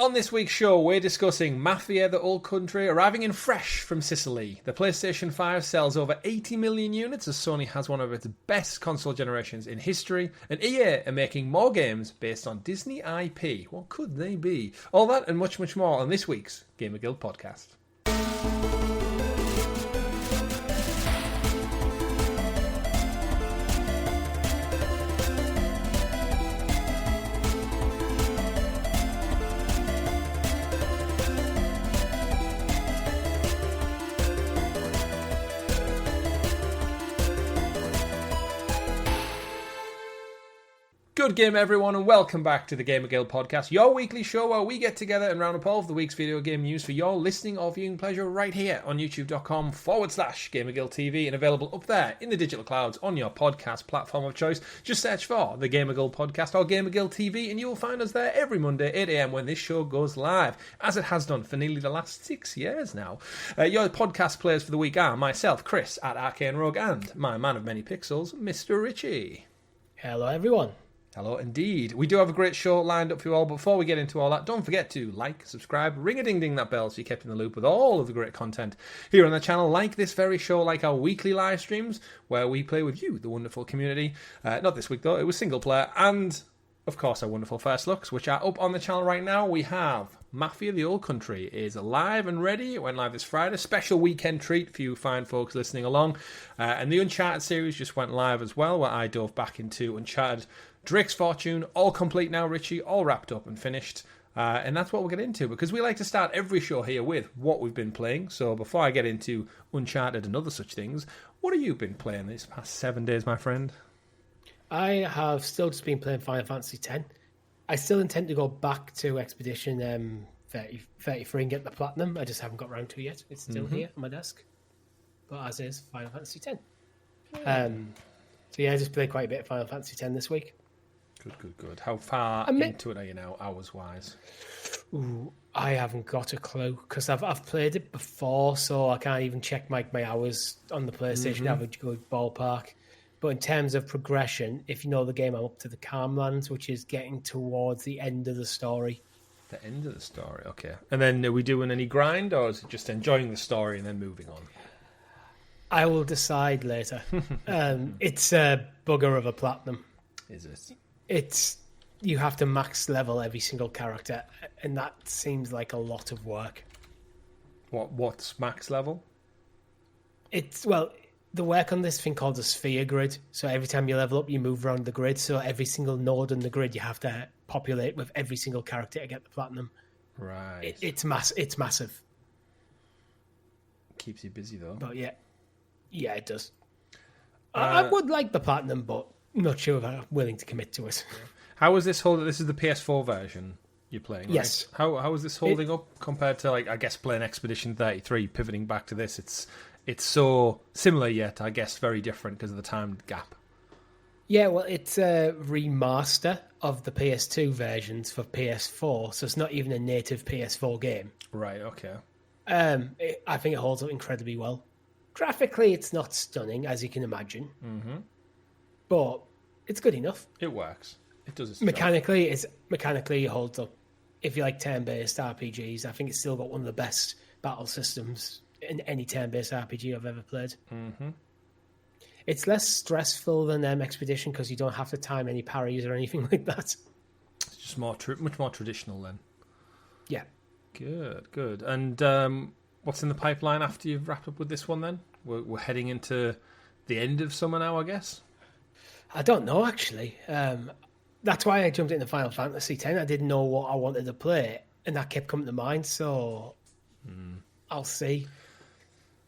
On this week's show, we're discussing Mafia, the Old Country, arriving in fresh from Sicily. The PlayStation 5 sells over 80 million units as Sony has one of its best console generations in history. And EA are making more games based on Disney IP. What could they be? All that and much, much more on this week's GamerGuild Podcast. Good game, everyone, and welcome back to the GamerGuild Podcast, your weekly show where we get together and round up all of the week's video game news for your listening or viewing pleasure right here on youtube.com/GamerGuildTV and available up there in the digital clouds on your podcast platform of choice. Just search for the GamerGuild Podcast or GamerGuild TV and you will find us there every Monday, 8 a.m. when this show goes live, as it has done for nearly the last 6 years now. Your podcast players for the week are myself, Chris, at Arcane Rogue, and my man of many pixels, Mr. Richie. Hello, everyone. Hello indeed. We do have a great show lined up for you all, but before we get into all that, don't forget to like, subscribe, ring-a-ding-ding that bell so you're kept in the loop with all of the great content here on the channel, like this very show, like our weekly live streams, where we play with you, the wonderful community. Not this week, though. It was single player. And, of course, our wonderful first looks, which are up on the channel right now. We have Mafia, the Old Country is live and ready. It went live this Friday. Special weekend treat for you fine folks listening along. And the Uncharted series just went live as well, where I dove back into Uncharted Drake's Fortune, all complete now, Richie, all wrapped up and finished. And that's what we'll get into, because we like to start every show here with what we've been playing. So before I get into Uncharted and other such things, what have you been playing these past 7 days, my friend? I have still just been playing Final Fantasy X. I still intend to go back to Expedition 33 and get the Platinum. I just haven't got around to it yet. It's still here on my desk. But as is Final Fantasy X. So yeah, I just played quite a bit of Final Fantasy X this week. Good. How far into it are you now, hours-wise? Ooh, I haven't got a clue, because I've played it before, so I can't even check my hours on the PlayStation to have a good ballpark. But in terms of progression, if you know the game, I'm up to the Calmlands, which is getting towards the end of the story. The end of the story, okay. And then are we doing any grind, or is it just enjoying the story and then moving on? I will decide later. It's a bugger of a Platinum. Is it? You have to max level every single character, and that seems like a lot of work. What's max level? The work on this thing called the sphere grid. So every time you level up, you move around the grid. So every single node in the grid, you have to populate with every single character to get the Platinum. Right. It's massive. Keeps you busy though. But yeah, it does. I would like the Platinum, but I'm not sure if I'm willing to commit to it. How is this holding? This is the PS4 version you're playing, right? Yes. How is this holding up compared to, like, I guess, playing Expedition 33, pivoting back to this? It's so similar yet, I guess, very different because of the time gap. Yeah, well, it's a remaster of the PS2 versions for PS4, so it's not even a native PS4 game. Right, okay. I think it holds up incredibly well. Graphically, it's not stunning, as you can imagine. Mm-hmm. But it's good enough. It works. It does its job. Mechanically, it holds up. If you like turn-based RPGs, I think it's still got one of the best battle systems in any turn-based RPG I've ever played. Mm-hmm. It's less stressful than Expedition because you don't have to time any parries or anything like that. It's just much more traditional then. Yeah. Good. And what's in the pipeline after you've wrapped up with this one then? We're heading into the end of summer now, I guess? I don't know, actually. That's why I jumped into Final Fantasy X. I didn't know what I wanted to play, and that kept coming to mind, so I'll see.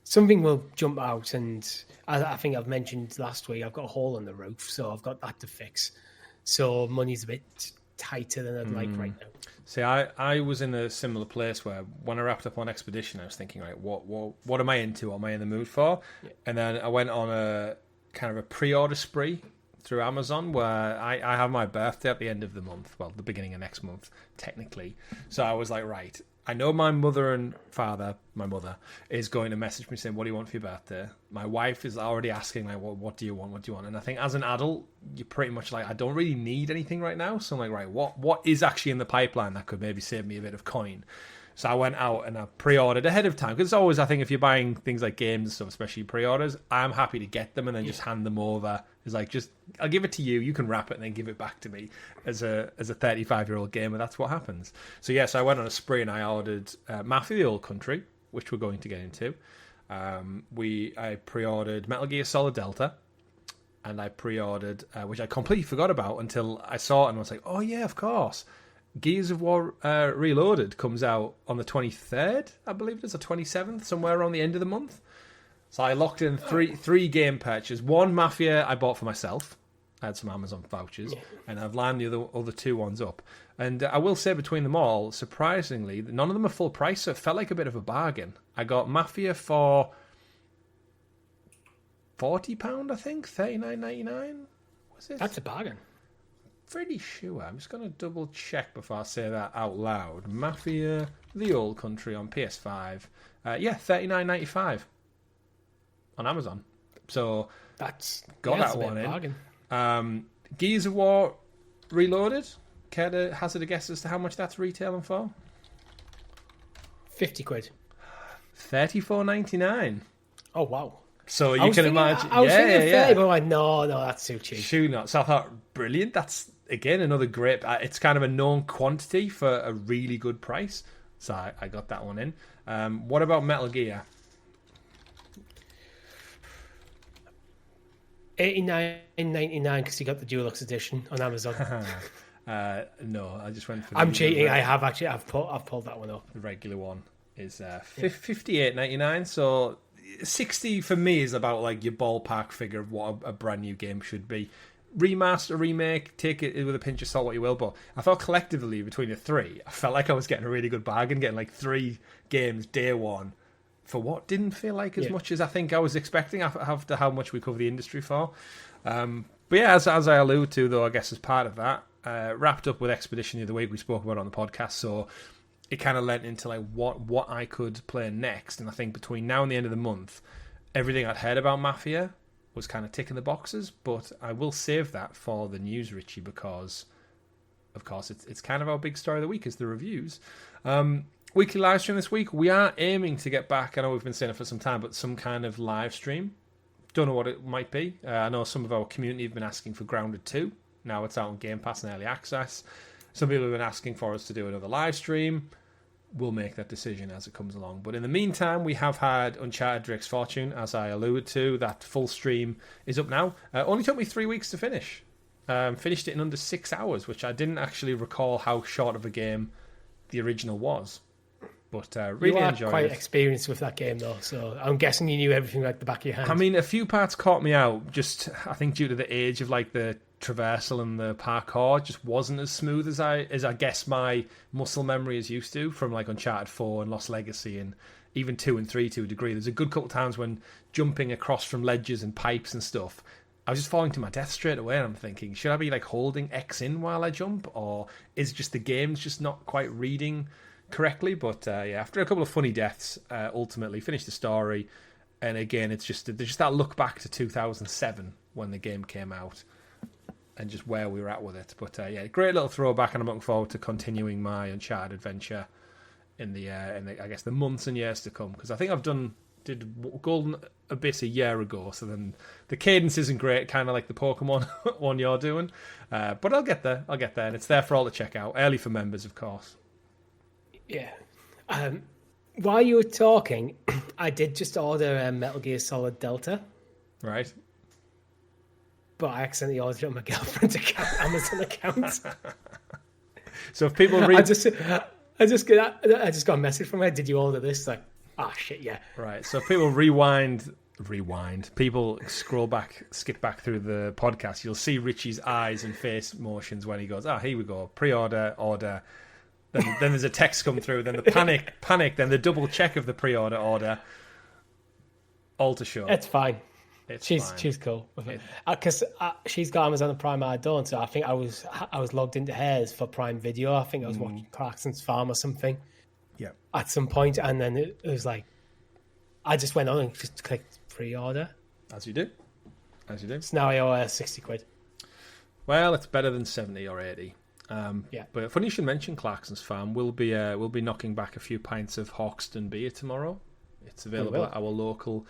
Something will jump out, and I think I've mentioned last week, I've got a hole in the roof, so I've got that to fix. So money's a bit tighter than I'd like right now. See, I was in a similar place where when I wrapped up on Expedition, I was thinking, right, what am I into? What am I in the mood for? Yeah. And then I went on a kind of a pre-order spree through Amazon where I have my birthday at the end of the month. Well, the beginning of next month, technically. So I was like, right, I know my mother and father, my mother, is going to message me saying, what do you want for your birthday? My wife is already asking, like, what do you want? What do you want? And I think as an adult, you're pretty much like, I don't really need anything right now. So I'm like, right, what is actually in the pipeline that could maybe save me a bit of coin? So I went out and I pre-ordered ahead of time. Because it's always, I think, if you're buying things like games and stuff, especially pre-orders, I'm happy to get them and then just hand them over. It's like, I'll give it to you. You can wrap it and then give it back to me. As a 35-year-old gamer, that's what happens. So yes, I went on a spree and I ordered Mafia the Old Country, which we're going to get into. I pre-ordered Metal Gear Solid Delta. And I pre-ordered, which I completely forgot about until I saw it and I was like, oh yeah, of course. Gears of War Reloaded comes out on the 23rd, I believe it is, or 27th, somewhere around the end of the month. So I locked in three game purchases. One Mafia I bought for myself. I had some Amazon vouchers, and I've lined the other two ones up. And I will say between them all, surprisingly, none of them are full price, so it felt like a bit of a bargain. I got Mafia for £40, I think, $39.99. Was it? That's a bargain. Pretty sure. I'm just going to double check before I say that out loud. Mafia the Old Country on PS5. $39.95 on Amazon. So that's that one in. Gears of War Reloaded. Care to hazard a guess as to how much that's retailing for? £50. $34.99. Oh wow. So you can imagine. I was thinking 30, but like, no, that's too cheap. Sure not. So I thought, brilliant. That's, again, another great. It's kind of a known quantity for a really good price. So I got that one in. What about Metal Gear? $89.99 because you got the Deluxe edition on Amazon. No, I just went for. I'm cheating. I have actually. I've pulled that one up. The regular one is $58.99. So 60 for me is about like your ballpark figure of what a brand new game should be. Remaster, remake, take it with a pinch of salt, what you will. But I felt collectively between the three, I felt like I was getting a really good bargain, getting like 3 games day one for what didn't feel like as much as I think I was expecting after how much we cover the industry for. But yeah, as I allude to, though, I guess as part of that, wrapped up with Expedition the other week, we spoke about it on the podcast, so it kind of lent into like what I could play next. And I think between now and the end of the month, everything I'd heard about Mafia was kind of ticking the boxes, but I will save that for the news, Richie, because of course it's kind of our big story of the week is the reviews. Weekly live stream this week. We are aiming to get back, I know we've been saying it for some time, but some kind of live stream. Don't know what it might be. I know some of our community have been asking for Grounded 2. Now it's out on Game Pass and Early Access. Some people have been asking for us to do another live stream. We'll make that decision as it comes along. But in the meantime, we have had Uncharted Drake's Fortune, as I alluded to. That full stream is up now. Only took me 3 weeks to finish. Finished it in under 6 hours, which I didn't actually recall how short of a game the original was. But really enjoyed it. You are quite experienced with that game, though, so I'm guessing you knew everything like the back of your hand. I mean, a few parts caught me out, just I think due to the age of like the traversal and the parkour just wasn't as smooth as I guess my muscle memory is used to from like Uncharted 4 and Lost Legacy and even 2 and 3 to a degree. There's a good couple of times when jumping across from ledges and pipes and stuff, I was just falling to my death straight away, and I'm thinking, should I be like holding X in while I jump, or is just the game's just not quite reading correctly? But after a couple of funny deaths, ultimately finished the story. And again, it's just that look back to 2007 when the game came out and just where we were at with it. But great little throwback, and I'm looking forward to continuing my Uncharted adventure in the I guess the months and years to come, because I think did Golden Abyss a year ago, so then the cadence isn't great, kind of like the Pokemon one you're doing. But I'll get there, and it's there for all to check out. Early for members, of course. Yeah. While you were talking, I did just order Metal Gear Solid Delta. Right. But I accidentally ordered it on my girlfriend's Amazon account. So if people read... I just got a message from her. Did you order this? Like, shit, yeah. Right. So if people rewind. People skip back through the podcast. You'll see Richie's eyes and face motions when he goes, here we go. Pre-order, order. Then there's a text come through. Then the panic. Then the double check of the pre-order order. All to show. It's fine. She's cool with it because she's got Amazon Prime. I don't, so I think I was logged into hers for Prime Video. I think I was watching Clarkson's Farm or something, Yeah. at some point, and then it was like, I just went on and just clicked pre-order. As you do. So now I owe 60 quid. Well, it's better than 70 or 80. Yeah. But funny you should mention Clarkson's Farm. We'll be knocking back a few pints of Hawkston beer tomorrow. It's available at our local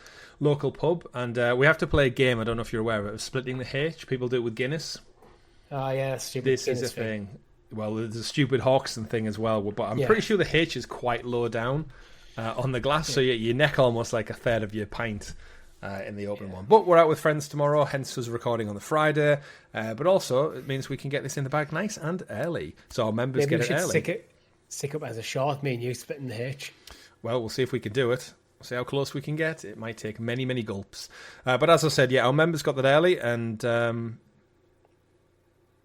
pub, and we have to play a game. I don't know if you're aware of it. Splitting the H. People do it with Guinness. Oh yeah, stupid. This Guinness is a thing. Well, there's a stupid Hawkston thing as well, but I'm pretty sure the H is quite low down on the glass, so you neck almost like a third of your pint in the open one. But we're out with friends tomorrow, hence us recording on the Friday. But also, it means we can get this in the bag nice and early, so our members get it early. Stick up as a short, me and you splitting the H. Well, we'll see if we can do it. We'll see how close we can get. It might take many, many gulps. But as I said, our members got that early, and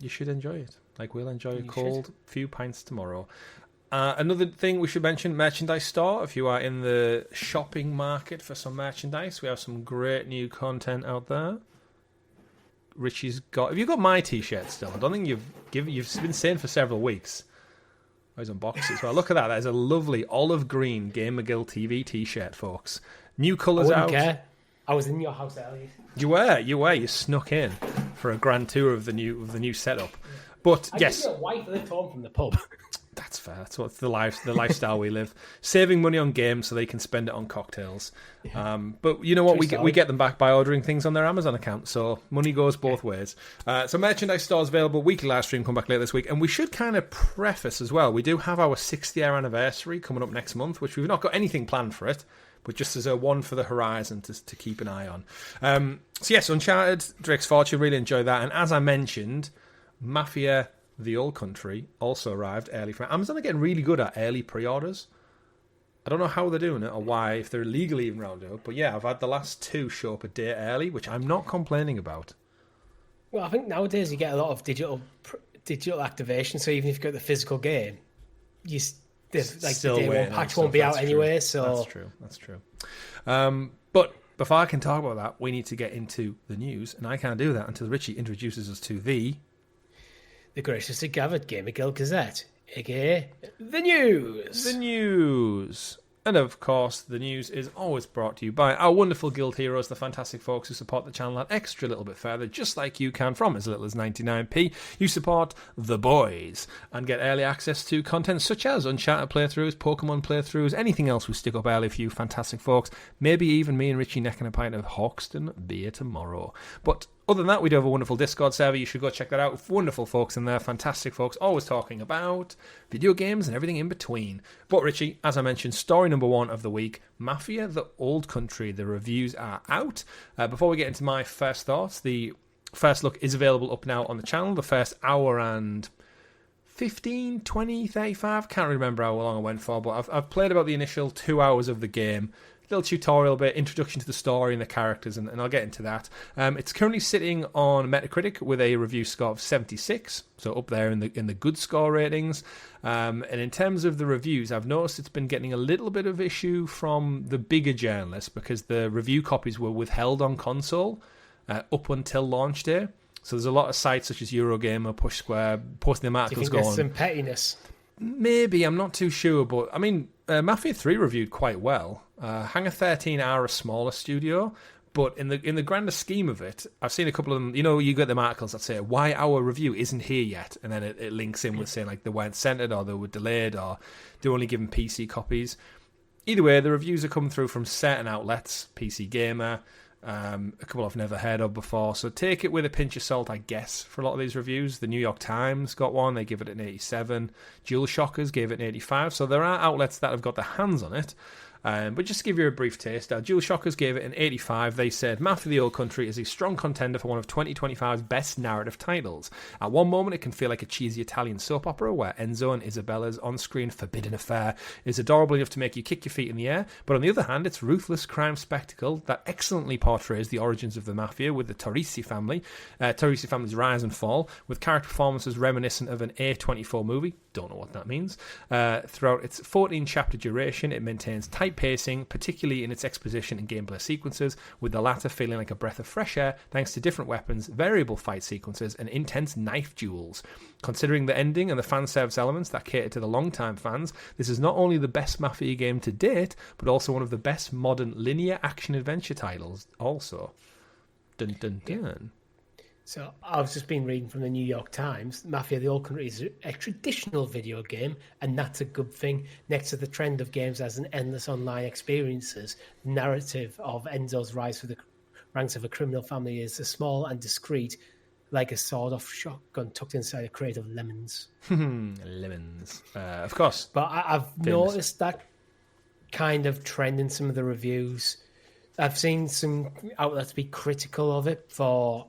you should enjoy it. Like, we'll enjoy a cold few pints tomorrow. Another thing we should mention, merchandise store. If you are in the shopping market for some merchandise, we have some great new content out there. Richie's got... Have you got my T-shirt still? I don't think you've been saying for several weeks. Oh, he's unboxed it as well. Look at that. That is a lovely olive green GamerGuildTV T-shirt, folks. New colours out. Care. I was in your house earlier. You were. You snuck in for a grand tour of the new setup. But yes, your wife lived home from the pub. That's fair. That's what's the lifestyle we live. Saving money on games so they can spend it on cocktails. But you know what? We get them back by ordering things on their Amazon account. So money goes both ways. So merchandise stores available. Weekly live stream come back later this week. And we should kind of preface as well. We do have our 6th-year anniversary coming up next month, which we've not got anything planned for it, but just as a one for the horizon to keep an eye on. So yes, Uncharted, Drake's Fortune, really enjoyed that. And as I mentioned, Mafia, the Old Country, also arrived early from Amazon. Are getting really good at early pre-orders. I don't know how they're doing it or why, if they're legally even round up. But yeah, I've had the last 2 show up a day early, which I'm not complaining about. Well, I think nowadays you get a lot of digital activation. So even if you've got the physical game, the day one patch won't be out anyway. So That's true. But before I can talk about that, we need to get into the news, and I can't do that until Richie introduces us to the graciously gathered GamerGuild Gazette, aka the news. The news. And of course, the news is always brought to you by our wonderful guild heroes, the fantastic folks who support the channel that extra little bit further, just like you can from as little as 99p. You support the boys and get early access to content such as Uncharted playthroughs, Pokemon playthroughs, anything else we stick up early for you fantastic folks. Maybe even me and Richie necking a pint of Hawkston beer tomorrow. But other than that, we do have a wonderful Discord server. You should go check that out. Wonderful folks in there, fantastic folks, always talking about video games and everything in between. But Richie, as I mentioned, story number 1 of the week, Mafia, the Old Country. The reviews are out. Before we get into my first thoughts, the first look is available up now on the channel. The first hour and 15, 20, 35, can't remember how long I went for, but I've played about the initial 2 hours of the game. Little tutorial bit, introduction to the story and the characters, and I'll get into that. It's currently sitting on Metacritic with a review score of 76, so up there in the good score ratings. And in terms of the reviews, I've noticed it's been getting a little bit of issue from the bigger journalists because the review copies were withheld on console up until launch day. So there's a lot of sites such as Eurogamer, Push Square posting them articles going. There's some pettiness. Maybe, I'm not too sure, but I mean, Mafia 3 reviewed quite well. Hangar 13 are a smaller studio, but in the grander scheme of it, I've seen a couple of them. You know, you get them articles that say why our review isn't here yet, and then it links in with saying like they weren't centered or they were delayed or they're only given PC copies. Either way, the reviews are coming through from certain outlets, PC Gamer, a couple I've never heard of before, so take it with a pinch of salt, I guess, for a lot of these reviews. The New York Times got one, they give it an 87. DualShockers gave it an 85, so there are outlets that have got their hands on it. But just to give you a brief taste, DualShockers gave it an 85. They said, Mafia the Old Country is a strong contender for one of 2025's best narrative titles. At one moment, it can feel like a cheesy Italian soap opera where Enzo and Isabella's on-screen forbidden affair is adorable enough to make you kick your feet in the air. But on the other hand, it's ruthless crime spectacle that excellently portrays the origins of the Mafia with the Torrisi family, Torrisi family's rise and fall, with character performances reminiscent of an A24 movie. Don't know what that means. Throughout its 14-chapter duration, it maintains tight pacing, particularly in its exposition and gameplay sequences, with the latter feeling like a breath of fresh air thanks to different weapons, variable fight sequences, and intense knife duels. Considering the ending and the fan service elements that cater to the long-time fans, this is not only the best Mafia game to date, but also one of the best modern linear action-adventure titles also. Dun dun dun. Yeah. So I've just been reading from the New York Times. Mafia: The Old Country is a traditional video game, and that's a good thing. Next to the trend of games as an endless online experiences, the narrative of Enzo's rise through the ranks of a criminal family is small and discreet, like a sawed-off shotgun tucked inside a crate of lemons. Lemons, of course. But I've noticed that kind of trend in some of the reviews. I've seen some outlets be critical of it for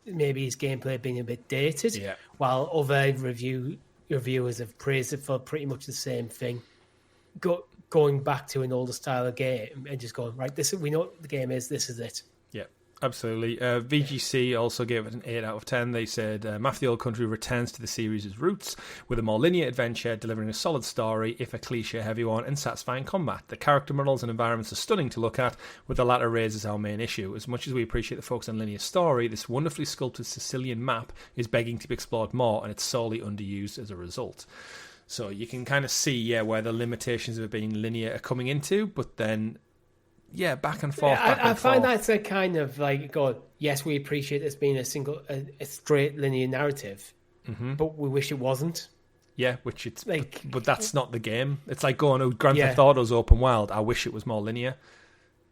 maybe his gameplay being a bit dated, while other reviewers have praised it for pretty much the same thing, going back to an older style of game and just going, right, we know what the game is, this is it. Yeah, absolutely. VGC also gave it an 8 out of 10. They said Mafia: The Old Country returns to the series' roots with a more linear adventure, delivering a solid story, if a cliche-heavy one, and satisfying combat. The character models and environments are stunning to look at, with the latter raises our main issue. As much as we appreciate the focus on linear story, this wonderfully sculpted Sicilian map is begging to be explored more, and it's sorely underused as a result. So you can kind of see, where the limitations of it being linear are coming into, but then... yeah, back and forth. I find that's a kind of like, yes, we appreciate this being a straight linear narrative, but we wish it wasn't. Yeah, which it's like, but that's not the game. It's like going, Grand Theft Auto's open world. I wish it was more linear.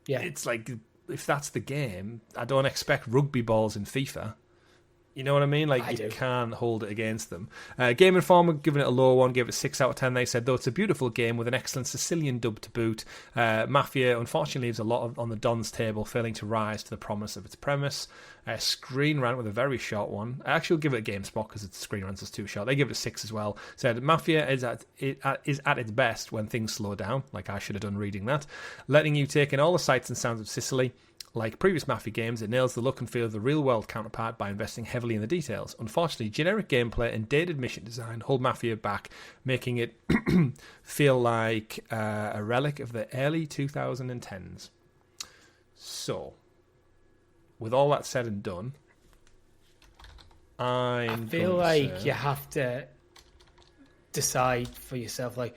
Yeah, it's like, if that's the game, I don't expect rugby balls in FIFA. You know what I mean? Like, you can't hold it against them. Game Informer, giving it a low one, gave it 6 out of 10. They said, though it's a beautiful game with an excellent Sicilian dub to boot, Mafia unfortunately leaves a lot on the Don's table, failing to rise to the promise of its premise. Screen Rant with a very short one. I actually will give it a GameSpot because its Screen Rant is too short. They give it a 6 as well. Said, Mafia is at its best when things slow down, like I should have done reading that, letting you take in all the sights and sounds of Sicily. Like previous Mafia games, it nails the look and feel of the real-world counterpart by investing heavily in the details. Unfortunately, generic gameplay and dated mission design hold Mafia back, making it feel like a relic of the early 2010s. So, with all that said and done, I feel like you have to decide for yourself. Like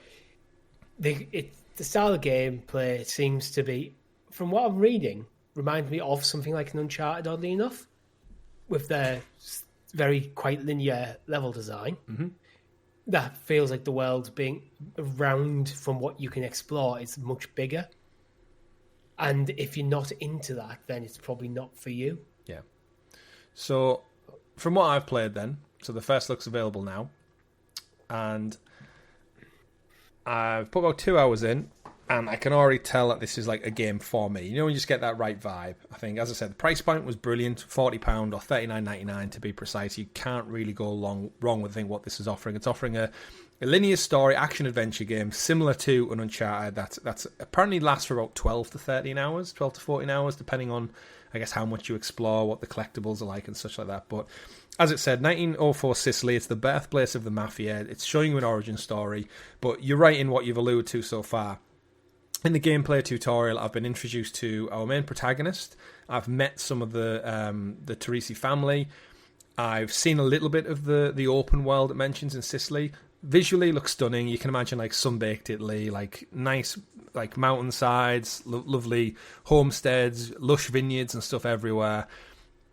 the style of gameplay seems to be, from what I'm reading, reminds me of something like an Uncharted, oddly enough, with their very quite linear level design. That feels like the world being around from what you can explore is much bigger. And if you're not into that, then it's probably not for you. Yeah. So, from what I've played then, so the first look's available now, and I've put about 2 hours in, and I can already tell that this is like a game for me. You know, you just get that right vibe. I think, as I said, the price point was brilliant, £40 or $39.99 to be precise. You can't really go wrong with what this is offering. It's offering a linear story action-adventure game similar to an Uncharted that's apparently lasts for about 12 to 14 hours, depending on, I guess, how much you explore, what the collectibles are like and such like that. But as it said, 1904 Sicily, it's the birthplace of the Mafia. It's showing you an origin story, but you're right in what you've alluded to so far. In the gameplay tutorial, I've been introduced to our main protagonist. I've met some of the Teresi family. I've seen a little bit of the open world it mentions in Sicily. Visually looks stunning. You can imagine like sun-baked Italy, like nice like mountainsides, lovely homesteads, lush vineyards and stuff everywhere.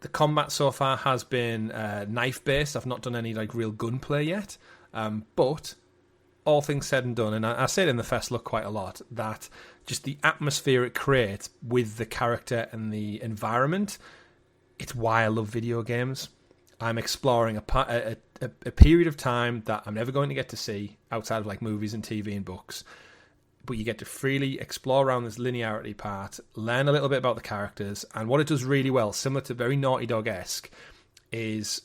The combat so far has been knife-based. I've not done any like real gunplay yet, but all things said and done, and I say it in the first look quite a lot, that just the atmosphere it creates with the character and the environment, it's why I love video games. I'm exploring a period of time that I'm never going to get to see outside of like movies and TV and books, but you get to freely explore around this linearity part, learn a little bit about the characters, and what it does really well, similar to very Naughty Dog-esque, is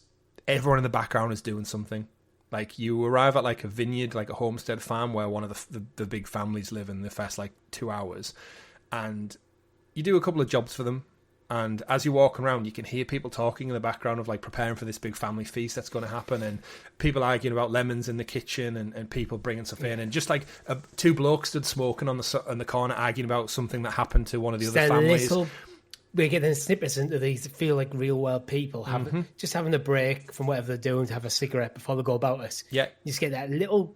everyone in the background is doing something. Like, you arrive at, like, a vineyard, like a homestead farm where one of the big families live in the first, like, 2 hours. And you do a couple of jobs for them. And as you're walking around, you can hear people talking in the background of like preparing for this big family feast that's going to happen, and people arguing about lemons in the kitchen, and people bringing stuff in, and just like two blokes stood smoking on the corner arguing about something that happened to one of the other families. We're getting snippets into these that feel like real world people just having a break from whatever they're doing to have a cigarette before they go about it. Yeah, you just get that little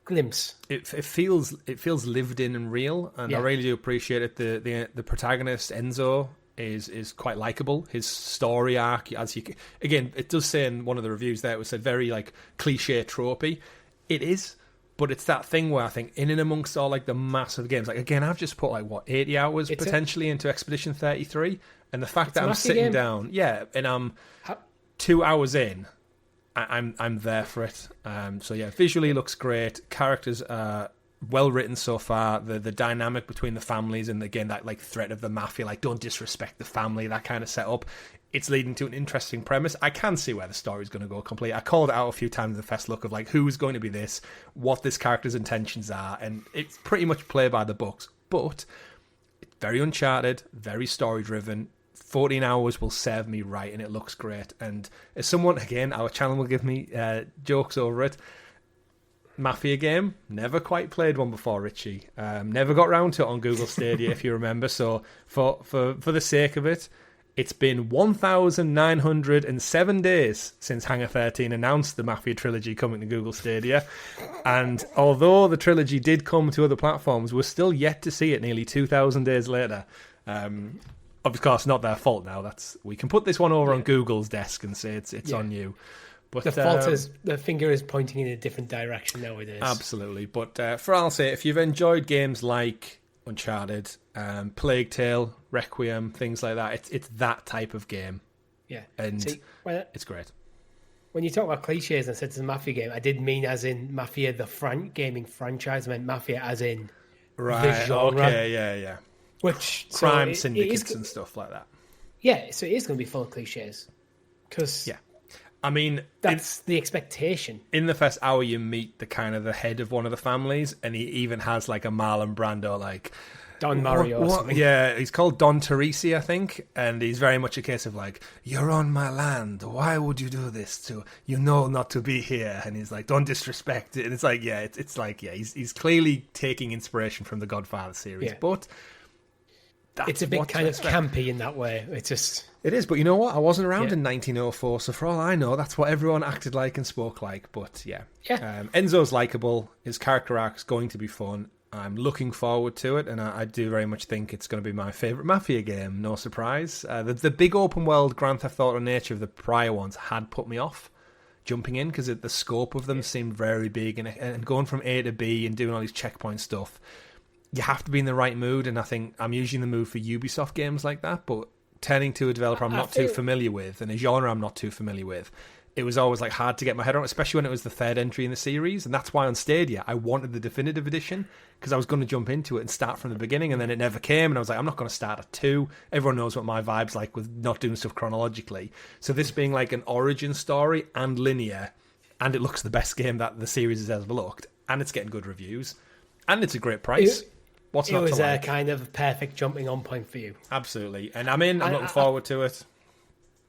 glimpse. It feels lived in and real, and I really do appreciate it. The protagonist Enzo is quite likable. His story arc, again, it does say in one of the reviews there, it was said very like cliche tropey. It is, but it's that thing where I think in and amongst all like the massive games, like again, I've just put like 80 hours potentially into Expedition 33, and the fact that I'm sitting down, and I'm 2 hours in, I'm there for it. So yeah, visually looks great. Characters are well written so far. The dynamic between the families, and again that like threat of the mafia, like don't disrespect the family, that kind of setup. It's leading to an interesting premise. I can see where the story's going to go completely. I called it out a few times in the first look of like who's going to be this, what this character's intentions are, and it's pretty much play by the books. But it's very Uncharted, very story driven. 14 hours will serve me right, and it looks great. And as someone, again, our channel will give me jokes over it. Mafia game, never quite played one before, Richie. Never got round to it on Google Stadia, if you remember. So for the sake of it, it's been 1,907 days since Hangar 13 announced the Mafia trilogy coming to Google Stadia. And although the trilogy did come to other platforms, we're still yet to see it nearly 2,000 days later. Of course, not their fault now. We can put this one over on Google's desk and say it's on you. But the fault is the finger is pointing in a different direction nowadays. Absolutely. But for I'll say, if you've enjoyed games like Uncharted, Plague Tale, Requiem, things like that, it's that type of game. Yeah. And it's great. When you talk about cliches and said it's a Mafia game, I did mean as in Mafia, the gaming franchise. I meant Mafia as in the genre. Okay, yeah. Which crime syndicates and stuff like that. Yeah, so it is going to be full of cliches. Because I mean, that's the expectation. In the first hour, you meet the head of one of the families, and he even has like a Marlon Brando, like Don Mario. Or something. Yeah, he's called Don Teresi, I think, and he's very much a case of like, you're on my land. Why would you do this you know not to be here? And he's like, don't disrespect it. And it's like, he's clearly taking inspiration from the Godfather series, but it's a bit kind of campy in that way. It is, but you know what? I wasn't around in 1904, so for all I know, that's what everyone acted like and spoke like. But Enzo's likable. His character arc's going to be fun. I'm looking forward to it, and I do very much think it's going to be my favourite Mafia game. No surprise. The big open world Grand Theft Auto nature of the prior ones had put me off jumping in because the scope of them seemed very big, and going from A to B and doing all these checkpoint stuff. You have to be in the right mood, and I think I'm usually in the mood for Ubisoft games like that, but turning to a developer I'm not too familiar with, and a genre I'm not too familiar with, it was always like hard to get my head around, especially when it was the third entry in the series, and that's why on Stadia I wanted the definitive edition, because I was going to jump into it and start from the beginning, and then it never came, and I was like, I'm not going to start at 2. Everyone knows what my vibe's like with not doing stuff chronologically. So this being like an origin story and linear, and it looks the best game that the series has ever looked, and it's getting good reviews, and it's a great price. It was a kind of perfect jumping on point for you. Absolutely. And I'm looking forward to it.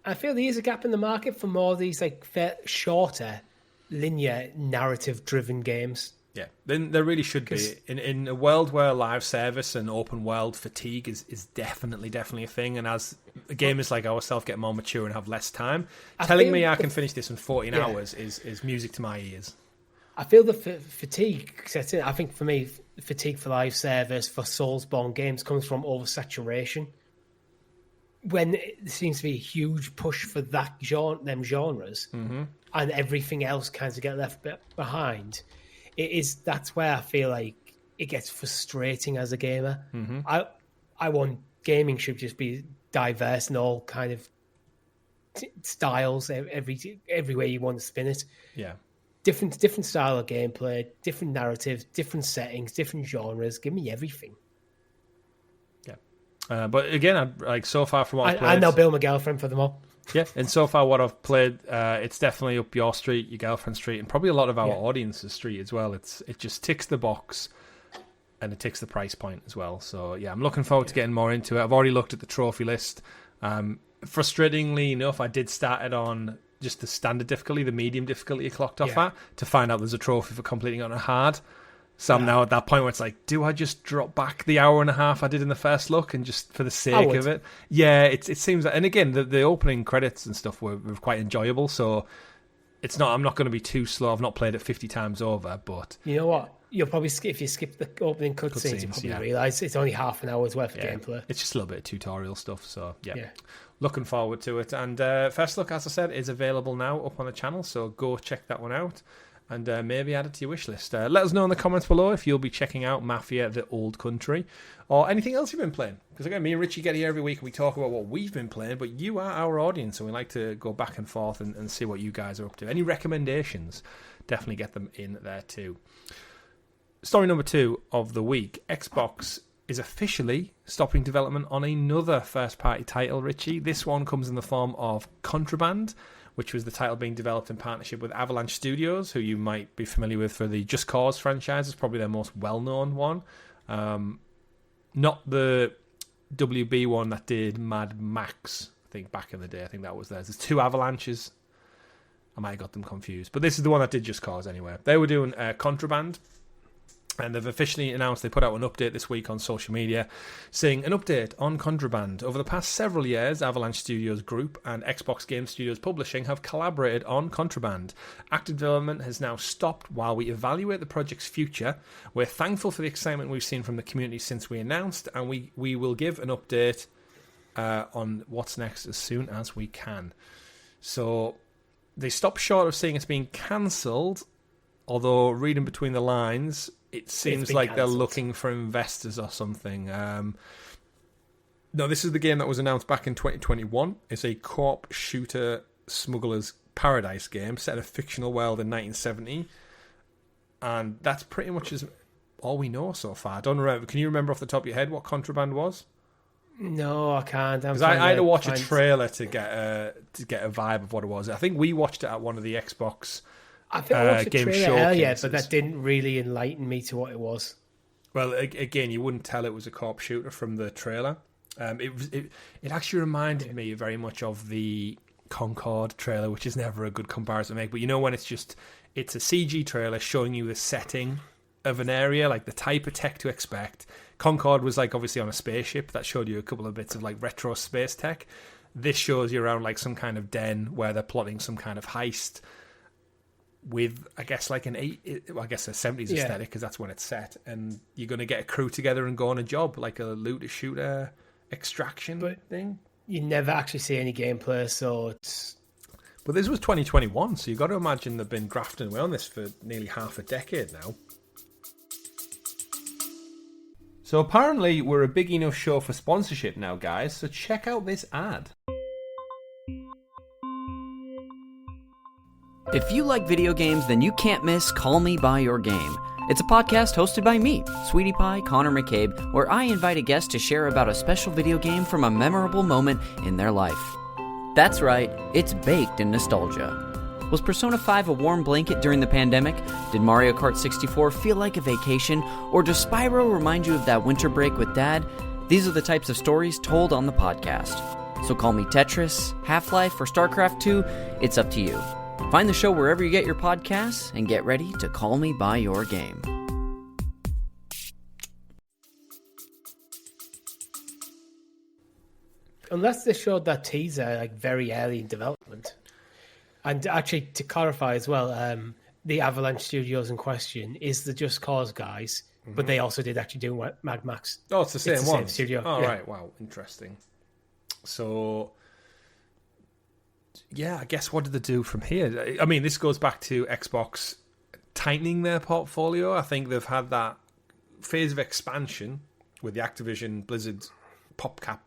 I feel there is a gap in the market for more of these like shorter, linear, narrative-driven games. Yeah, then there really should be. In a world where live service and open world fatigue is definitely a thing, and as gamers like ourselves get more mature and have less time, telling me I can finish this in 14 hours is music to my ears. I feel the fatigue sets in. I think for me, fatigue for live service, for Soulsborne games, comes from oversaturation. When there seems to be a huge push for them genres, and everything else kind of get left behind, that's where I feel like it gets frustrating as a gamer. I want gaming should just be diverse in all kind of styles, every way you want to spin it. Yeah. Different style of gameplay, different narratives, different settings, different genres. Give me everything. Yeah, but again, so far from what I've played, I know Bill, my girlfriend, for them all. Yeah, and so far what I've played, it's definitely up your street, your girlfriend's street, and probably a lot of our audience's street as well. It just ticks the box, and it ticks the price point as well. So yeah, I'm looking forward to getting more into it. I've already looked at the trophy list. Frustratingly enough, I did start it on just the standard difficulty, the medium difficulty it clocked off at, to find out there's a trophy for completing it on a hard. So I'm now at that point where it's like, do I just drop back the hour and a half I did in the first look and just for the sake of it? Yeah, it seems like, and again, the opening credits and stuff were quite enjoyable, so it's not. I'm not going to be too slow. I've not played it 50 times over, but... You know what? You'll probably if you skip the opening cutscenes, you'll probably realise it's only half an hour's worth of gameplay. It's just a little bit of tutorial stuff, so yeah. Looking forward to it. And First Look, as I said, is available now up on the channel, so go check that one out. And maybe add it to your wish list. Let us know in the comments below if you'll be checking out Mafia the Old Country or anything else you've been playing. Because again, me and Richie get here every week and we talk about what we've been playing, but you are our audience, and we like to go back and forth and see what you guys are up to. Any recommendations, definitely get them in there too. Story number 2 of the week. Xbox is officially stopping development on another first-party title, Richie. This one comes in the form of Contraband, which was the title being developed in partnership with Avalanche Studios, who you might be familiar with for the Just Cause franchise. It's probably their most well-known one. Not the WB one that did Mad Max, I think, back in the day. I think that was theirs. There's 2 Avalanches. I might have got them confused. But this is the one that did Just Cause anyway. They were doing Contraband. And they've officially announced, they put out an update this week on social media saying an update on Contraband. Over the past several years, Avalanche Studios Group and Xbox Game Studios Publishing have collaborated on Contraband. Active development has now stopped while we evaluate the project's future. We're thankful for the excitement we've seen from the community since we announced, and we will give an update on what's next as soon as we can. So they stopped short of saying it's being cancelled, although reading between the lines, it seems like cancelled. They're looking for investors or something. No, this is the game that was announced back in 2021. It's a co-op shooter smuggler's paradise game set in a fictional world in 1970. And that's pretty much all we know so far. I don't remember. Can you remember off the top of your head what Contraband was? No, I can't. Because I had to watch a trailer to get a vibe of what it was. I think we watched it at one of the Xbox... I think I watched the trailer earlier, but that didn't really enlighten me to what it was. Well, again, you wouldn't tell it was a co-op shooter from the trailer. It actually reminded me very much of the Concord trailer, which is never a good comparison to make. But you know when it's a CG trailer showing you the setting of an area, like the type of tech to expect. Concord was like obviously on a spaceship that showed you a couple of bits of like retro space tech. This shows you around like some kind of den where they're plotting some kind of heist. With, I guess, like a 70s aesthetic, because that's when it's set, and you're going to get a crew together and go on a job, like a looter-shooter extraction thing. You never actually see any gameplay, so it's... But this was 2021, so you've got to imagine they've been grafting away on this for nearly half a decade now. So apparently we're a big enough show for sponsorship now, guys, so check out this ad. If you like video games, then you can't miss Call Me By Your Game. It's a podcast hosted by me, Sweetie Pie Connor McCabe, where I invite a guest to share about a special video game from a memorable moment in their life. That's right, it's baked in nostalgia. Was Persona 5 a warm blanket during the pandemic? Did Mario Kart 64 feel like a vacation? Or does Spyro remind you of that winter break with Dad? These are the types of stories told on the podcast. So call me Tetris, Half-Life, or StarCraft 2, it's up to you. Find the show wherever you get your podcasts and get ready to call me by your game. Unless they showed that teaser like very early in development. And actually, to clarify as well, the Avalanche Studios in question is the Just Cause guys, but they also did actually do Mad Max. Oh, it's the same one. Same studio. Oh, yeah. Right. Wow, interesting. So... yeah, I guess what did they do from here? I mean, this goes back to Xbox tightening their portfolio. I think they've had that phase of expansion with the Activision Blizzard PopCap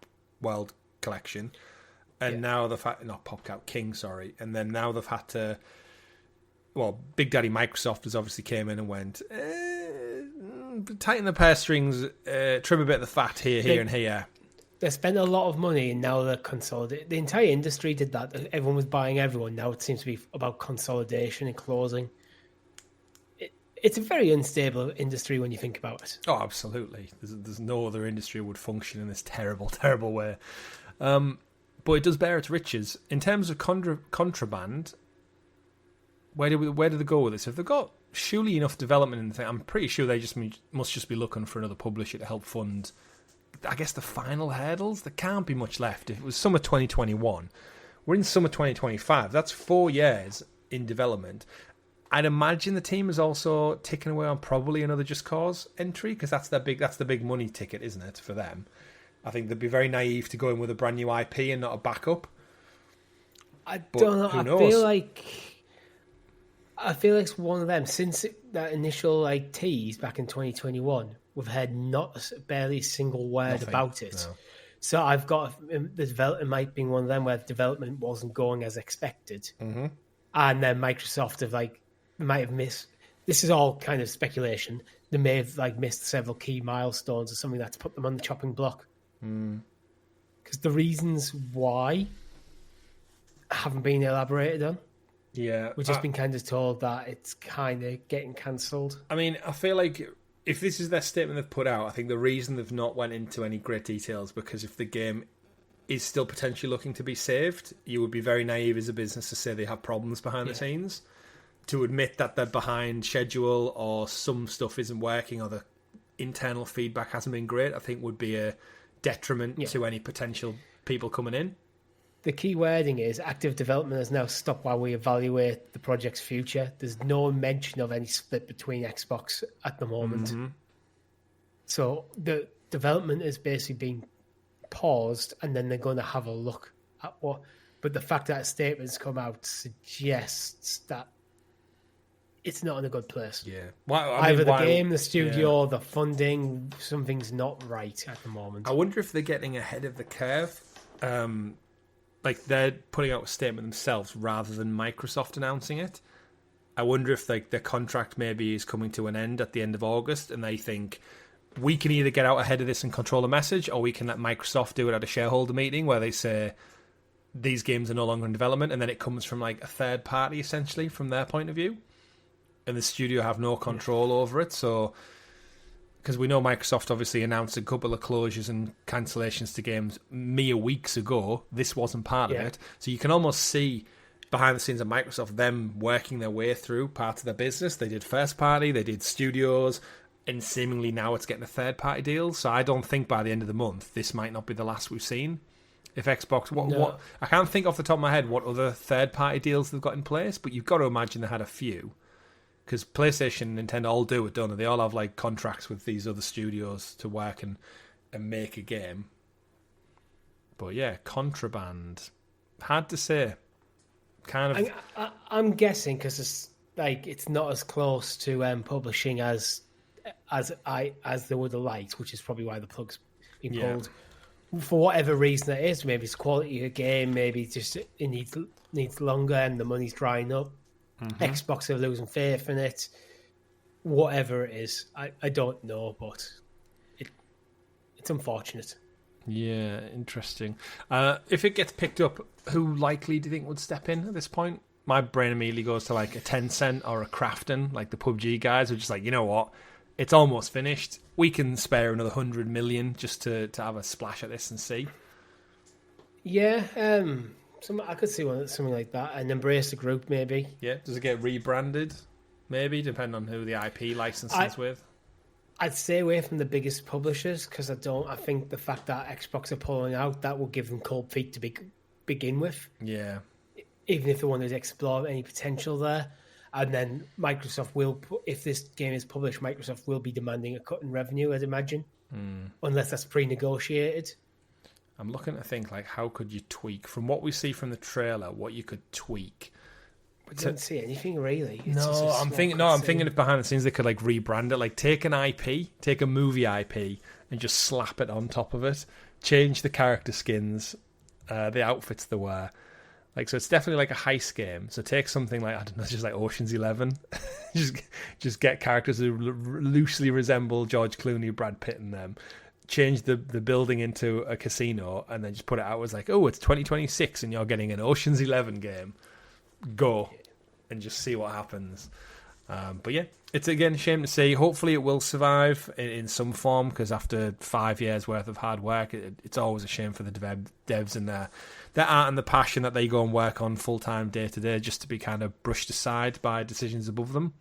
World collection, and now they've had not PopCap King, sorry, and then now they've had to. Well, Big Daddy Microsoft has obviously came in and went tighten the purse strings, trim a bit of the fat here, and here. They spent a lot of money and now they're consolidating. The entire industry did that. Everyone was buying everyone. Now it seems to be about consolidation and closing. It's a very unstable industry when you think about it. Oh, absolutely. There's no other industry would function in this terrible, terrible way. But it does bear its riches. In terms of Contraband, where do they go with this? If they've got surely enough development in the thing, I'm pretty sure they must just be looking for another publisher to help fund, I guess, the final hurdles. There can't be much left. If it was summer 2021, we're in summer 2025. That's 4 years in development. I'd imagine the team is also ticking away on probably another Just Cause entry, because that's the big money ticket, isn't it, for them? I think they'd be very naive to go in with a brand new IP and not a backup. I don't know. Who knows? I feel like it's one of them. Since that initial tease back in 2021, we've heard barely a single word about it. No. So I've got the development might be one of them where the development wasn't going as expected, and then Microsoft might have missed. This is all kind of speculation. They may have missed several key milestones or something that's put them on the chopping block. Because the reasons why haven't been elaborated on. Yeah, we've just been kind of told that it's kind of getting cancelled. I mean, I feel like if this is their statement they've put out, I think the reason they've not went into any great details because if the game is still potentially looking to be saved, you would be very naive as a business to say they have problems behind the scenes. To admit that they're behind schedule or some stuff isn't working or the internal feedback hasn't been great, I think would be a detriment to any potential people coming in. The key wording is active development has now stopped while we evaluate the project's future. There's no mention of any split between Xbox at the moment. So the development is basically being paused and then they're going to have a look at what... But the fact that a statement's come out suggests that it's not in a good place. Yeah. Either the game, the studio, the funding, something's not right at the moment. I wonder if they're getting ahead of the curve. They're putting out a statement themselves rather than Microsoft announcing it. I wonder if their contract maybe is coming to an end at the end of August and they think we can either get out ahead of this and control the message or we can let Microsoft do it at a shareholder meeting where they say these games are no longer in development and then it comes from a third party essentially from their point of view. And the studio have no control over it. So, because we know Microsoft obviously announced a couple of closures and cancellations to games mere weeks ago. This wasn't part of it. So you can almost see behind the scenes of Microsoft, them working their way through parts of their business. They did first party, they did studios, and seemingly now it's getting a third party deal. So I don't think by the end of the month, this might not be the last we've seen. If Xbox, what I can't think off the top of my head what other third party deals they've got in place, but you've got to imagine they had a few. Because PlayStation and Nintendo all do it, don't they? They all have contracts with these other studios to work and make a game. But yeah, Contraband. Hard to say. Kind of. I'm guessing because it's not as close to publishing as they would have liked, which is probably why the plug's been pulled. For whatever reason it is, maybe it's quality of a game, maybe it's just it needs longer and the money's drying up. Xbox are losing faith in it. Whatever it is, I don't know, but it's unfortunate. Yeah, interesting. If it gets picked up, who likely do you think would step in at this point? My brain immediately goes to a Tencent or a Krafton, the PUBG guys, who are just you know what, it's almost finished. We can spare another 100 million just to have a splash at this and see. Yeah, I could see something like that, and Embrace the Group maybe. Yeah, does it get rebranded? Maybe, depending on who the IP license is with. I'd stay away from the biggest publishers because I think the fact that Xbox are pulling out, that will give them cold feet to begin with. Yeah. Even if they wanted to explore any potential there. And then Microsoft will, if this game is published, Microsoft will be demanding a cut in revenue, I'd imagine. Unless that's pre-negotiated. I'm looking to think, how could you tweak? From what we see from the trailer, what you could tweak. We don't see anything, really. I'm thinking if behind the scenes they could, rebrand it. Take an IP, take a movie IP, and just slap it on top of it. Change the character skins, the outfits they wear. So it's definitely a heist game. So take something I don't know, just Ocean's 11. just get characters who loosely resemble George Clooney, Brad Pitt, and them. Change the building into a casino, and then just put it out as it's 2026, and you're getting an Ocean's 11 game. Go and just see what happens. But yeah, it's again a shame to see. Hopefully it will survive in some form, because after 5 years worth of hard work, it's always a shame for the devs and their art and the passion that they go and work on full time day to day, just to be kind of brushed aside by decisions above them.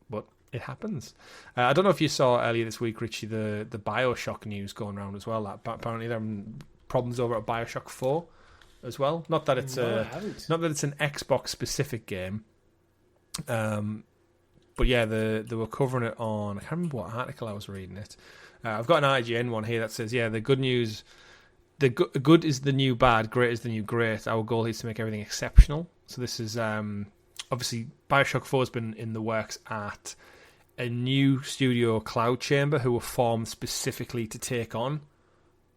But it happens. I don't know if you saw earlier this week, Richie, the BioShock news going around as well. That apparently there are problems over at BioShock 4 as well. Not that it's an Xbox specific game. But yeah, they were covering it on, I can't remember what article I was reading it. I've got an IGN one here that says, yeah, the good news, the good is the new bad, great is the new great. Our goal is to make everything exceptional. So this is, obviously, BioShock 4 has been in the works at a new studio, Cloud Chamber, who were formed specifically to take on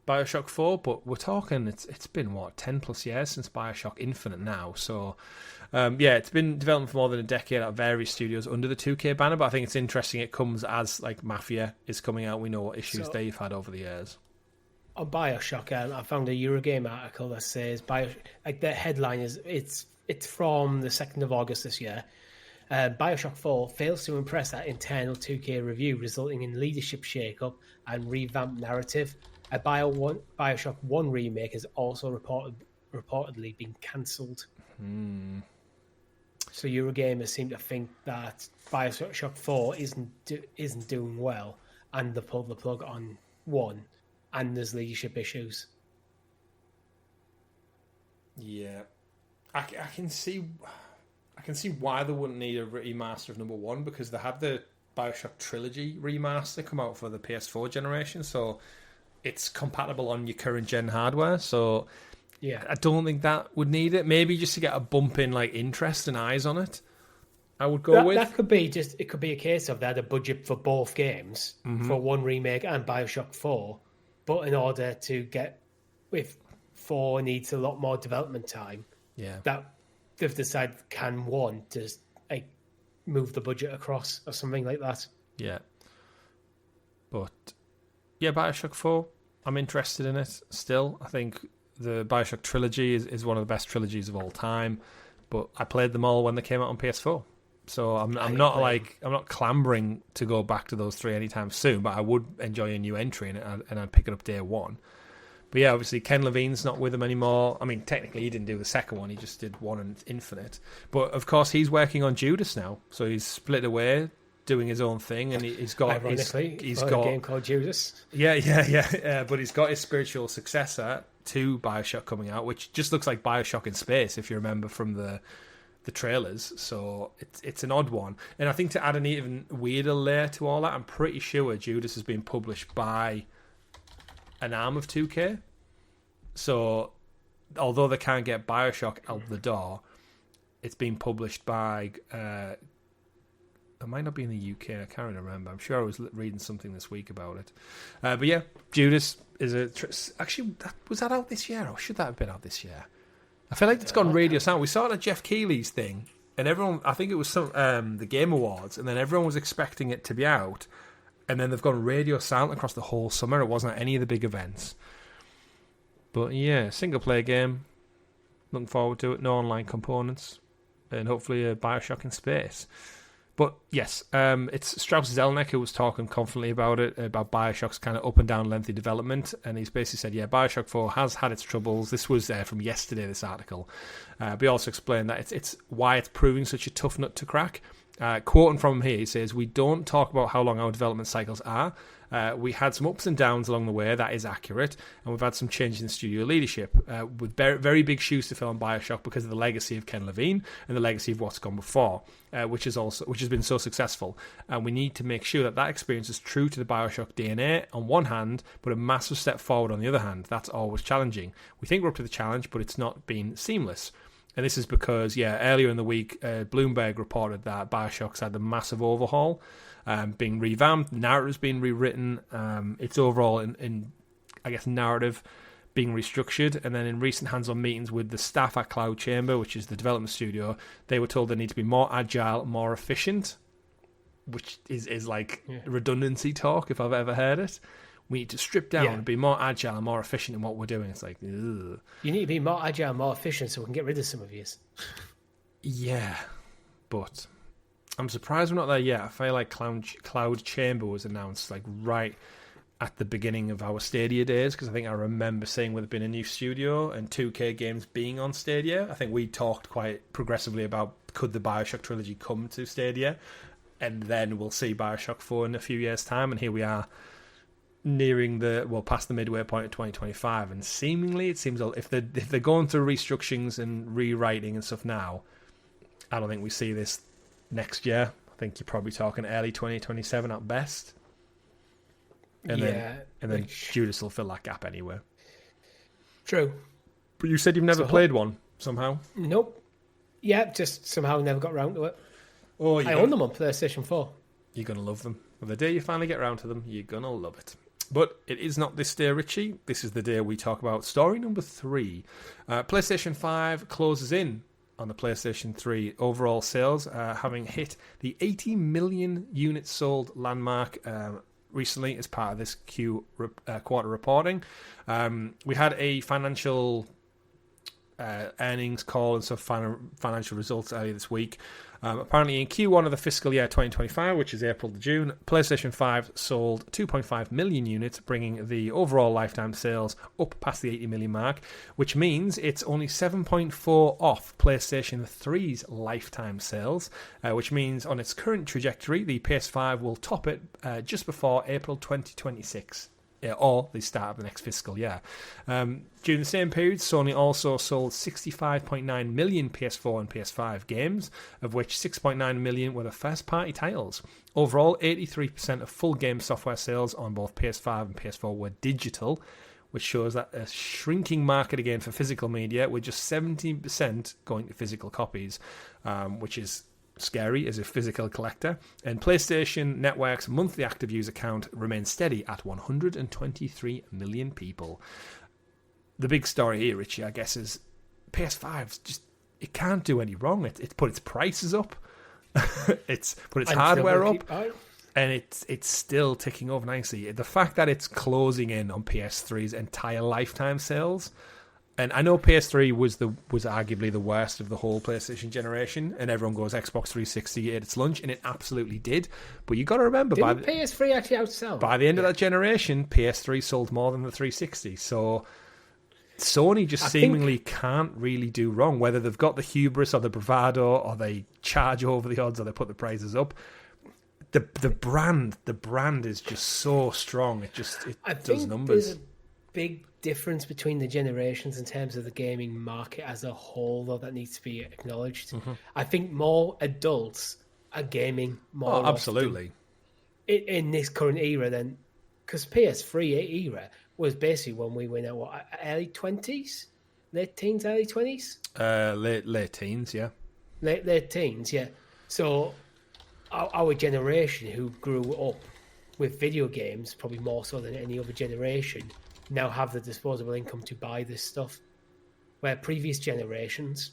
BioShock 4, but we're talking, it's been, 10 plus years since BioShock Infinite now, so... yeah, it's been developed for more than a decade at various studios under the 2K banner, but I think it's interesting it comes as like Mafia is coming out. We know what issues they've had over the years. On BioShock, I found a Eurogame article that says the headline is it's from the 2nd of August this year. BioShock 4 fails to impress at internal 2K review, resulting in leadership shake-up and revamped narrative. A BioShock 1 remake has also reportedly been cancelled. So Eurogamers seem to think that BioShock 4 isn't doing well, and they pulled the plug on 1, and there's leadership issues. Yeah, I can see why they wouldn't need a remaster of number 1, because they had the BioShock Trilogy remaster come out for the PS4 generation, so it's compatible on your current gen hardware. So yeah, I don't think that would need it. Maybe just to get a bump in like interest and eyes on it, I would go with. That could be it could be a case of they had a budget for both games, for 1 remake and BioShock 4, but in order to get, if 4 needs a lot more development time, that they've decided can 1 to like move the budget across or something like that. Yeah. But yeah, BioShock 4, I'm interested in it still. I think the BioShock trilogy is one of the best trilogies of all time, but I played them all when they came out on PS4. So I'm not clambering to go back to those 3 anytime soon, but I would enjoy a new entry in it, and I'd pick it up day 1. But yeah, obviously Ken Levine's not with them anymore. I mean, technically he didn't do the second one, he just did 1 and Infinite. But of course he's working on Judas now, so he's split away, doing his own thing, and he's got he's got a game called Judas. Yeah. But he's got his spiritual successor to BioShock coming out, which just looks like BioShock in space, if you remember from the trailers. So it's an odd one. And I think to add an even weirder layer to all that, I'm pretty sure Judas has been published by an arm of 2K. So although they can't get BioShock out the door, it's been published by it might not be in the UK, I can't remember. I'm sure I was reading something this week about it. But yeah, Judas is actually, was that out this year, or should that have been out this year? I feel like it's gone radio sound. We saw it at Jeff Keighley's thing, and everyone, I think it was the Game Awards, and then everyone was expecting it to be out, and then they've gone radio silent across the whole summer. It wasn't at any of the big events. But yeah, single player game. Looking forward to it. No online components, and hopefully a BioShock in space. But yes, it's Strauss Zelnick who was talking confidently about it, about BioShock's kind of up and down lengthy development, and he's basically said, yeah, BioShock 4 has had its troubles. This was from yesterday, this article. But he also explained that it's why it's proving such a tough nut to crack. Quoting from him here, he says, "We don't talk about how long our development cycles are. We had some ups and downs along the way, that is accurate, and we've had some changes in studio leadership, with very, very big shoes to fill on BioShock because of the legacy of Ken Levine and the legacy of what's gone before, which has been so successful. And we need to make sure that experience is true to the BioShock DNA on one hand, but a massive step forward on the other hand. That's always challenging. We think we're up to the challenge, but it's not been seamless." And this is because, earlier in the week, Bloomberg reported that BioShock's had a massive overhaul, being revamped, narrative's been rewritten, its overall, in narrative being restructured. And then in recent hands-on meetings with the staff at Cloud Chamber, which is the development studio, they were told they need to be more agile, more efficient, which is like redundancy talk, if I've ever heard it. We need to strip down and be more agile and more efficient in what we're doing. It's like, ugh. You need to be more agile and more efficient so we can get rid of some of yous. Yeah, but I'm surprised we're not there yet. I feel like Cloud Chamber was announced like right at the beginning of our Stadia days, because I think I remember seeing with it being a new studio and 2K games being on Stadia. I think we talked quite progressively about could the BioShock trilogy come to Stadia, and then we'll see BioShock 4 in a few years' time, and here we are nearing past the midway point of 2025, and seemingly it seems if they're going through restructurings and rewriting and stuff now, I don't think we see this next year. I think you're probably talking early 2027 at best. And then Judas will fill that gap anyway. True. But you said you've never played one, somehow? Nope. Yeah, just somehow never got around to it. Oh, I own them on PlayStation 4. You're going to love them. Well, the day you finally get around to them, you're going to love it. But it is not this day, Richie. This is the day we talk about story number 3. PlayStation 5 closes in on the PlayStation 3 overall sales, having hit the 80 million units sold landmark recently as part of this quarter reporting. We had a financial earnings call and some financial results earlier this week. Apparently in Q1 of the fiscal year 2025, which is April to June, PlayStation 5 sold 2.5 million units, bringing the overall lifetime sales up past the 80 million mark, which means it's only 7.4 off PlayStation 3's lifetime sales, which means on its current trajectory, the PS5 will top it just before April 2026. Or the start of the next fiscal year. During the same period, Sony also sold 65.9 million PS4 and PS5 games, of which 6.9 million were the first-party titles. Overall, 83% of full game software sales on both PS5 and PS4 were digital, which shows that a shrinking market again for physical media, with just 17% going to physical copies, which is scary as a physical collector. And PlayStation Network's monthly active user count remains steady at 123 million people. The big story here, Richie, I guess, is PS5's just, it can't do any wrong. It's put its prices up, it's put its hardware up, and it's still ticking over nicely. The fact that it's closing in on PS3's entire lifetime sales. And I know PS3 was arguably the worst of the whole PlayStation generation, and everyone goes Xbox 360 ate its lunch, and it absolutely did. But you got to remember, Didn't PS3 actually outsell? By the end of that generation, PS3 sold more than the 360. So Sony just seemingly can't really do wrong, whether they've got the hubris or the bravado, or they charge over the odds, or they put the prices up. The brand is just so strong. It does numbers. There's a big difference between the generations in terms of the gaming market as a whole, though, that needs to be acknowledged. Mm-hmm. I think more adults are gaming more. Oh, absolutely. In this current era, then, because PS3 era was basically when we went out early 20s, late teens, early 20s, late teens, yeah, late teens, yeah. So our generation, who grew up with video games, probably more so than any other generation, now have the disposable income to buy this stuff, where previous generations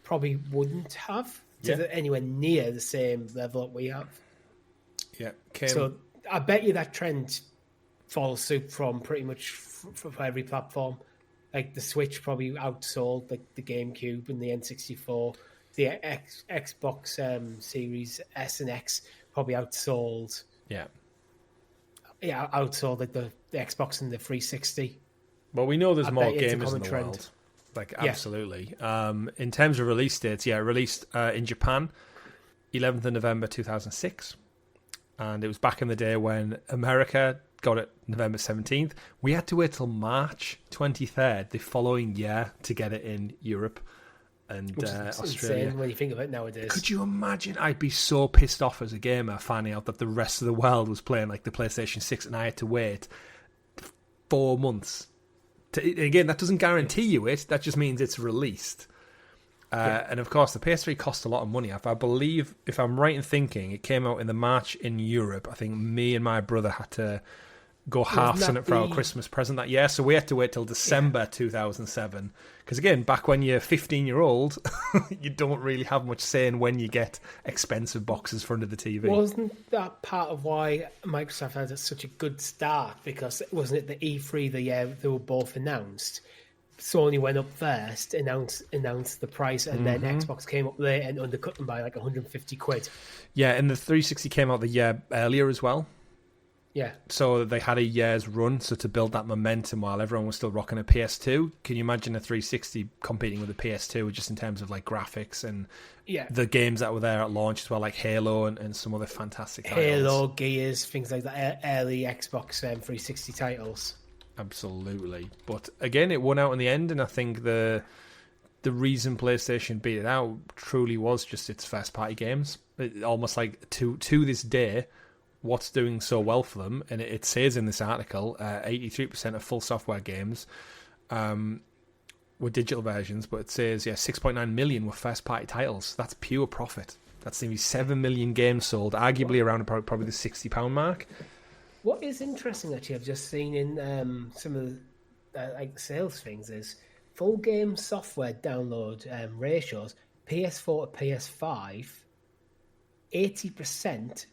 probably wouldn't have anywhere near the same level that we have. Yeah. So I bet you that trend follows suit from pretty much for every platform. Like the Switch probably outsold like the GameCube and the N64. The Xbox Series S and X probably outsold. Yeah, outsold like the Xbox and the 360. Well, we know there's more gamers in the world. Like, absolutely. In terms of release dates, it released in Japan, 11th of November 2006. And it was back in the day when America got it November 17th. We had to wait till March 23rd, the following year, to get it in Europe and Australia. Insane when you think of it nowadays. Could you imagine? I'd be so pissed off as a gamer finding out that the rest of the world was playing like the PlayStation 6 and I had to wait 4 months. Again, that doesn't guarantee you it. That just means it's released. And of course, the PS3 cost a lot of money. I believe, if I'm right in thinking, it came out in the March in Europe. I think me and my brother had to go halves on it for our Christmas present that year. So we had to wait till December 2007. Because again, back when you're 15-year-old, you don't really have much say in when you get expensive boxes for under the TV. Wasn't that part of why Microsoft had such a good start? Because wasn't it the E3 the year they were both announced? Sony went up first, announced the price, and then Xbox came up late and undercut them by like 150 quid. Yeah, and the 360 came out the year earlier as well. Yeah. So they had a year's run, so to build that momentum while everyone was still rocking a PS2. Can you imagine a 360 competing with a PS2 just in terms of like graphics and the games that were there at launch as well, like Halo and some other fantastic titles. Halo, Gears, things like that, early Xbox 360 titles. Absolutely. But again, it won out in the end, and I think the reason PlayStation beat it out truly was just its first-party games. Almost like to this day, what's doing so well for them, and it says in this article, 83% of full software games were digital versions, but it says 6.9 million were first-party titles. That's pure profit. That's nearly 7 million games sold, arguably around probably the £60 mark. What is interesting, actually, I've just seen in some of the like sales things is full game software download ratios, PS4 to PS5, 80%.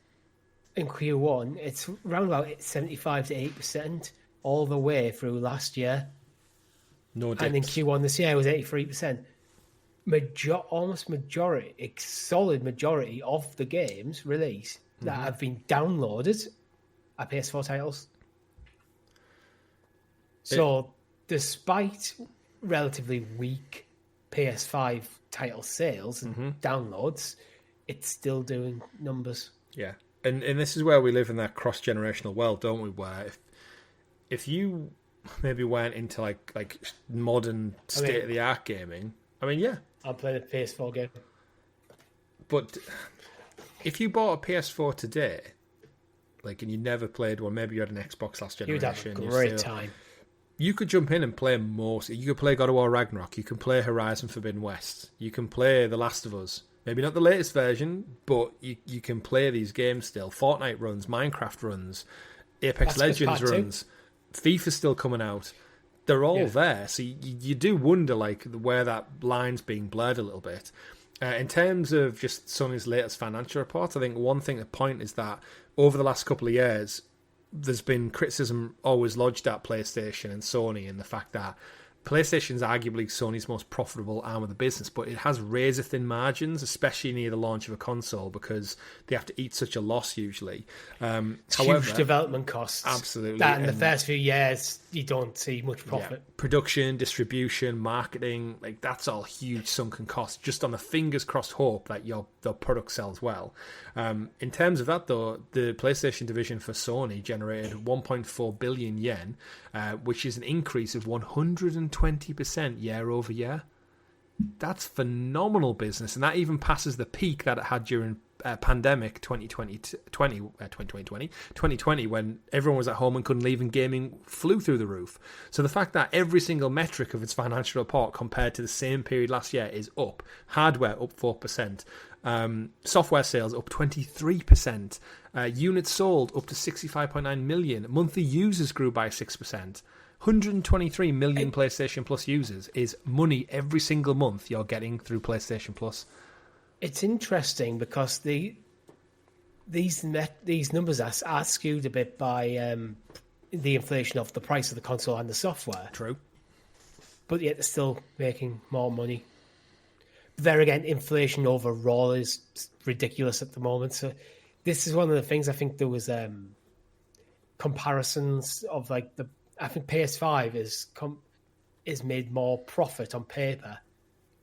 In Q1, it's around about 75 to 8% all the way through last year. No dips. And in Q1 this year, it was 83%. Solid majority of the games released that have been downloaded are PS4 titles. So, despite relatively weak PS5 title sales and downloads, it's still doing numbers. Yeah. And this is where we live in that cross-generational world, don't we? Where if you maybe went into like modern state-of-the-art gaming, I mean, yeah. I'm playing a PS4 game. But if you bought a PS4 today, and you never played one, maybe you had an Xbox last generation. You'd have a great time. You could jump in and play most. You could play God of War Ragnarok. You can play Horizon Forbidden West. You can play The Last of Us. Maybe not the latest version, but you can play these games still. Fortnite runs, Minecraft runs, Apex Legends runs, FIFA's still coming out. They're all there. So you do wonder where that line's being blurred a little bit. In terms of just Sony's latest financial report, I think one thing to point is that over the last couple of years, there's been criticism always lodged at PlayStation and Sony and the fact that PlayStation's arguably Sony's most profitable arm of the business, but it has razor-thin margins, especially near the launch of a console, because they have to eat such a loss usually. Huge development costs. Absolutely. That in the first few years, you don't see much profit. Yeah. Production, distribution, marketing, that's all huge sunken costs, just on the fingers crossed hope that the product sells well. In terms of that, though, the PlayStation division for Sony generated 1.4 billion yen, which is an increase of 120% year over year. That's phenomenal business, and that even passes the peak that it had during pandemic 2020, when everyone was at home and couldn't leave and gaming flew through the roof. So the fact that every single metric of its financial report compared to the same period last year is up. Hardware up 4%. Software sales up 23%. Units sold up to 65.9 million. Monthly users grew by 6%. 123 million PlayStation Plus users is money every single month you're getting through PlayStation Plus. It's interesting because these numbers are skewed a bit by the inflation of the price of the console and the software. True. But yet they're still making more money. There again, inflation overall is ridiculous at the moment. So this is one of the things I think there was comparisons of I think PS5 is made more profit on paper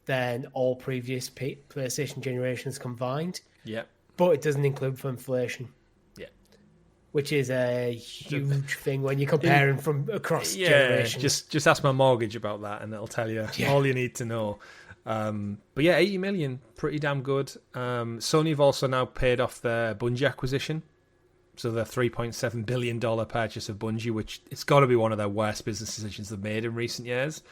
than all previous PlayStation generations combined. Yeah. But it doesn't include for inflation. Yeah. Which is a huge thing when you're comparing from across generations. Just ask my mortgage about that and it'll tell you all you need to know. But yeah, 80 million, pretty damn good. Sony have also now paid off their Bungie acquisition. So the $3.7 billion purchase of Bungie, which it's got to be one of their worst business decisions they've made in recent years.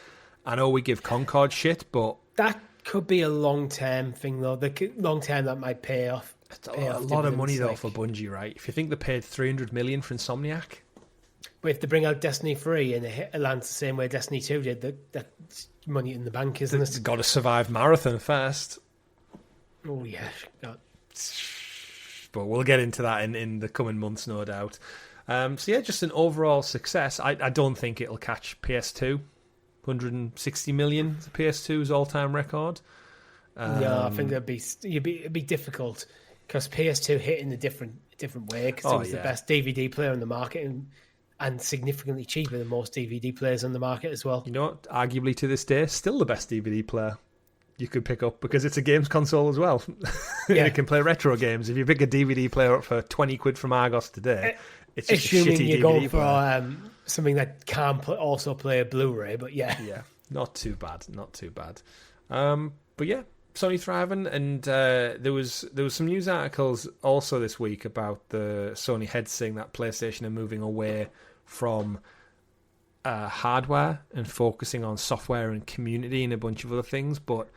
I know we give Concord shit, but... That could be a long-term thing, though. Long-term, that might pay off. It's a lot of money, though, for Bungie, right? If you think they paid $300 million for Insomniac... But if they bring out Destiny 3 and it lands the same way Destiny 2 did, that's money in the bank, isn't it? It's got to survive Marathon first. Oh, yeah. God. But we'll get into that in the coming months, no doubt. So yeah, just an overall success. I don't think it'll catch PS2. 160 million, PS2's all-time record. No, I think it'd be difficult because PS2 hit in a different way because it was the best DVD player on the market and significantly cheaper than most DVD players on the market as well. You know what? Arguably to this day, still the best DVD player you could pick up because it's a games console as well. Yeah. It can play retro games. If you pick a DVD player up for 20 quid from Argos today, it's just assuming a shitty you're DVD going player. for something that can also play a Blu-ray, but yeah, not too bad. But yeah, Sony thriving, and there was some news articles also this week about the Sony heads saying that PlayStation are moving away from hardware and focusing on software and community and a bunch of other things, but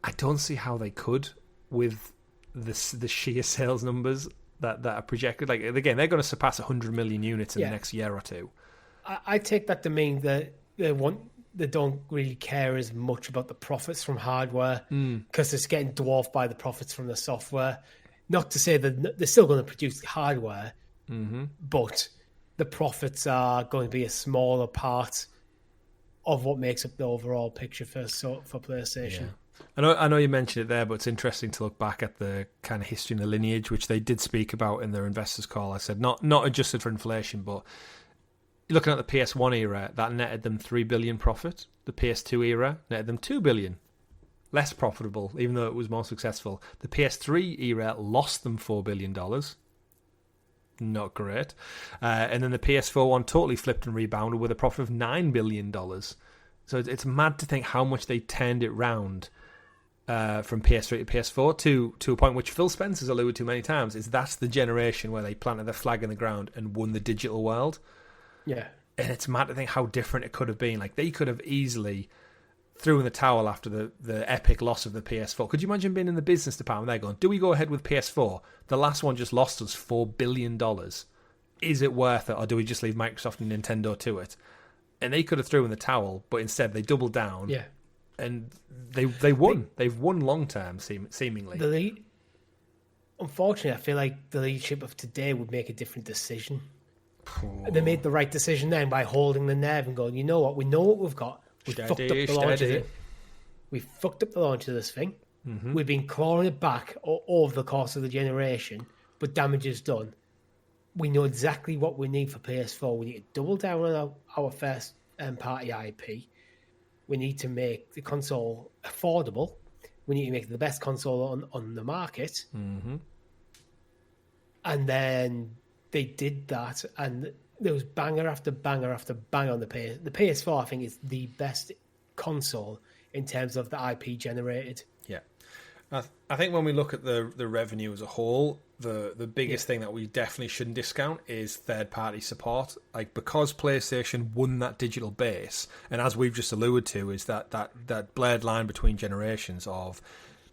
I don't see how they could with the sheer sales numbers that are projected. Like, again, they're going to surpass 100 million units in the next year or two. I take that to mean that they don't really care as much about the profits from hardware because it's getting dwarfed by the profits from the software. Not to say that they're still going to produce hardware, but the profits are going to be a smaller part of what makes up the overall picture for PlayStation. Yeah. I know you mentioned it there, but it's interesting to look back at the kind of history and the lineage, which they did speak about in their investors call. I said not adjusted for inflation, but looking at the PS1 era, that netted them 3 billion profit. The PS2 era netted them 2 billion. Less profitable, even though it was more successful. The PS3 era lost them $4 billion. Not great. And then the PS4 one totally flipped and rebounded with a profit of $9 billion. So it's mad to think how much they turned it round from PS3 to PS4 to a point which Phil Spencer's alluded to many times, is that's the generation where they planted their flag in the ground and won the digital world. Yeah. And it's mad to think how different it could have been. Like, they could have easily threw in the towel after the epic loss of the PS4. Could you imagine being in the business department? They're going, do we go ahead with PS4? The last one just lost us $4 billion. Is it worth it, or do we just leave Microsoft and Nintendo to it? And they could have threw in the towel, but instead they doubled down. Yeah. And they won. They've won long term, seemingly. Unfortunately, I feel like the leadership of today would make a different decision. They made the right decision then by holding the nerve and going, you know what? We know what we've got. We fucked up the launch of it. We fucked up the launch of this thing. Mm-hmm. We've been clawing it back over the course of the generation, but damage is done. We know exactly what we need for PS4. We need to double down on our first party IP. We need to make the console affordable. We need to make it the best console on the market. Mm-hmm. And then they did that, and there was banger after banger after banger on the PS. The PS4, I think, is the best console in terms of the IP generated. Yeah. I think when we look at the revenue as a whole, the biggest thing that we definitely shouldn't discount is third-party support. Like, because PlayStation won that digital base, and as we've just alluded to, is that blurred line between generations of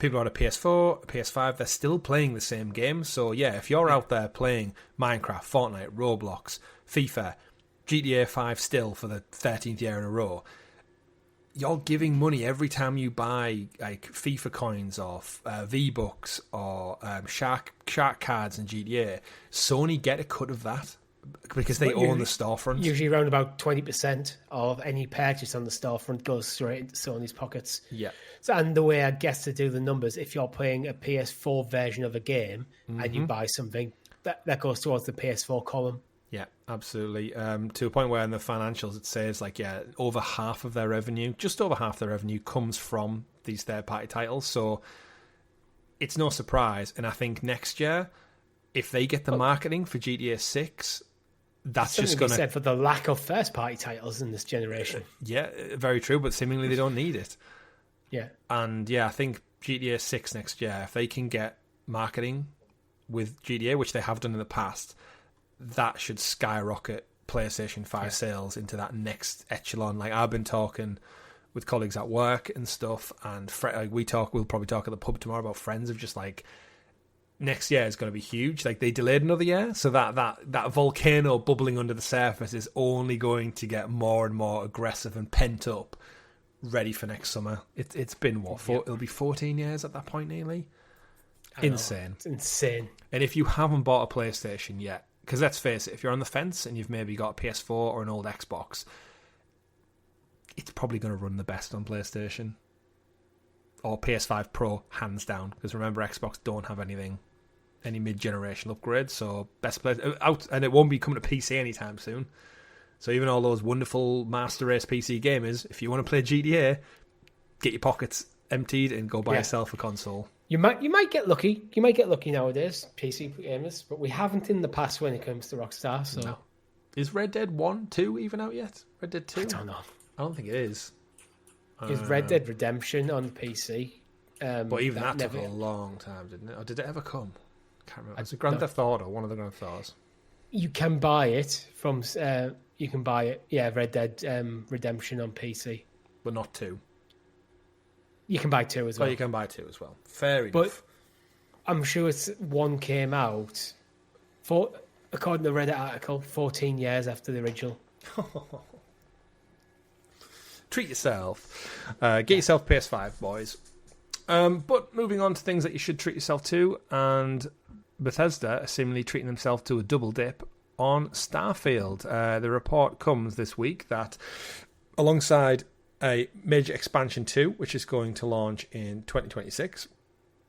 people on a PS4, a PS5, they're still playing the same games. So, yeah, if you're out there playing Minecraft, Fortnite, Roblox, FIFA, GTA 5 still for the 13th year in a row, you're giving money every time you buy like FIFA coins or V-Bucks or Shark cards in GTA. Sony get a cut of that because they own the storefront. Usually around about 20% of any purchase on the storefront goes straight into Sony's pockets. Yeah. So, and the way I guess to do the numbers, if you're playing a PS4 version of a game and you buy something, that goes towards the PS4 column. Yeah, absolutely. To a point where in the financials it says over half of their revenue, just over half their revenue comes from these third-party titles. So it's no surprise. And I think next year, if they get the marketing for GTA 6, that's just going to be said for the lack of first-party titles in this generation. Yeah, very true. But seemingly they don't need it. Yeah, and yeah, I think GTA 6 next year, if they can get marketing with GTA, which they have done in the past, that should skyrocket PlayStation 5 sales into that next echelon. Like, I've been talking with colleagues at work and stuff, and we'll probably talk at the pub tomorrow about friends of just like, next year is going to be huge. Like, they delayed another year, so that volcano bubbling under the surface is only going to get more and more aggressive and pent up, ready for next summer. It's been it'll be 14 years at that point nearly. Insane. It's insane. And if you haven't bought a PlayStation yet, because let's face it, if you're on the fence and you've maybe got a PS4 or an old Xbox, it's probably going to run the best on PlayStation or PS5 Pro, hands down. Because remember, Xbox don't have any mid-generation upgrades, so best play out, and it won't be coming to PC anytime soon. So even all those wonderful master race PC gamers, if you want to play GTA, get your pockets emptied and go buy yourself a console. You might get lucky. You might get lucky nowadays, PC gamers, but we haven't in the past when it comes to Rockstar. So, no. Is Red Dead 1, 2 even out yet? Red Dead 2? I don't know. I don't think it is. Is Red Dead Redemption on the PC? But even that took a long time, didn't it? Or did it ever come? I can't remember. It's a Grand Theft Auto, one of the Grand Theft Autos. You can buy it from. You can buy it. Yeah, Red Dead Redemption on PC, but not 2. You can buy 2 as well. Oh, you can buy 2 as well. Fair enough. But I'm sure it's 1 came out, according to the Reddit article, 14 years after the original. Treat yourself. Get yourself PS5, boys. But moving on to things that you should treat yourself to, and Bethesda are seemingly treating themselves to a double dip on Starfield. The report comes this week that alongside a major expansion 2, which is going to launch in 2026,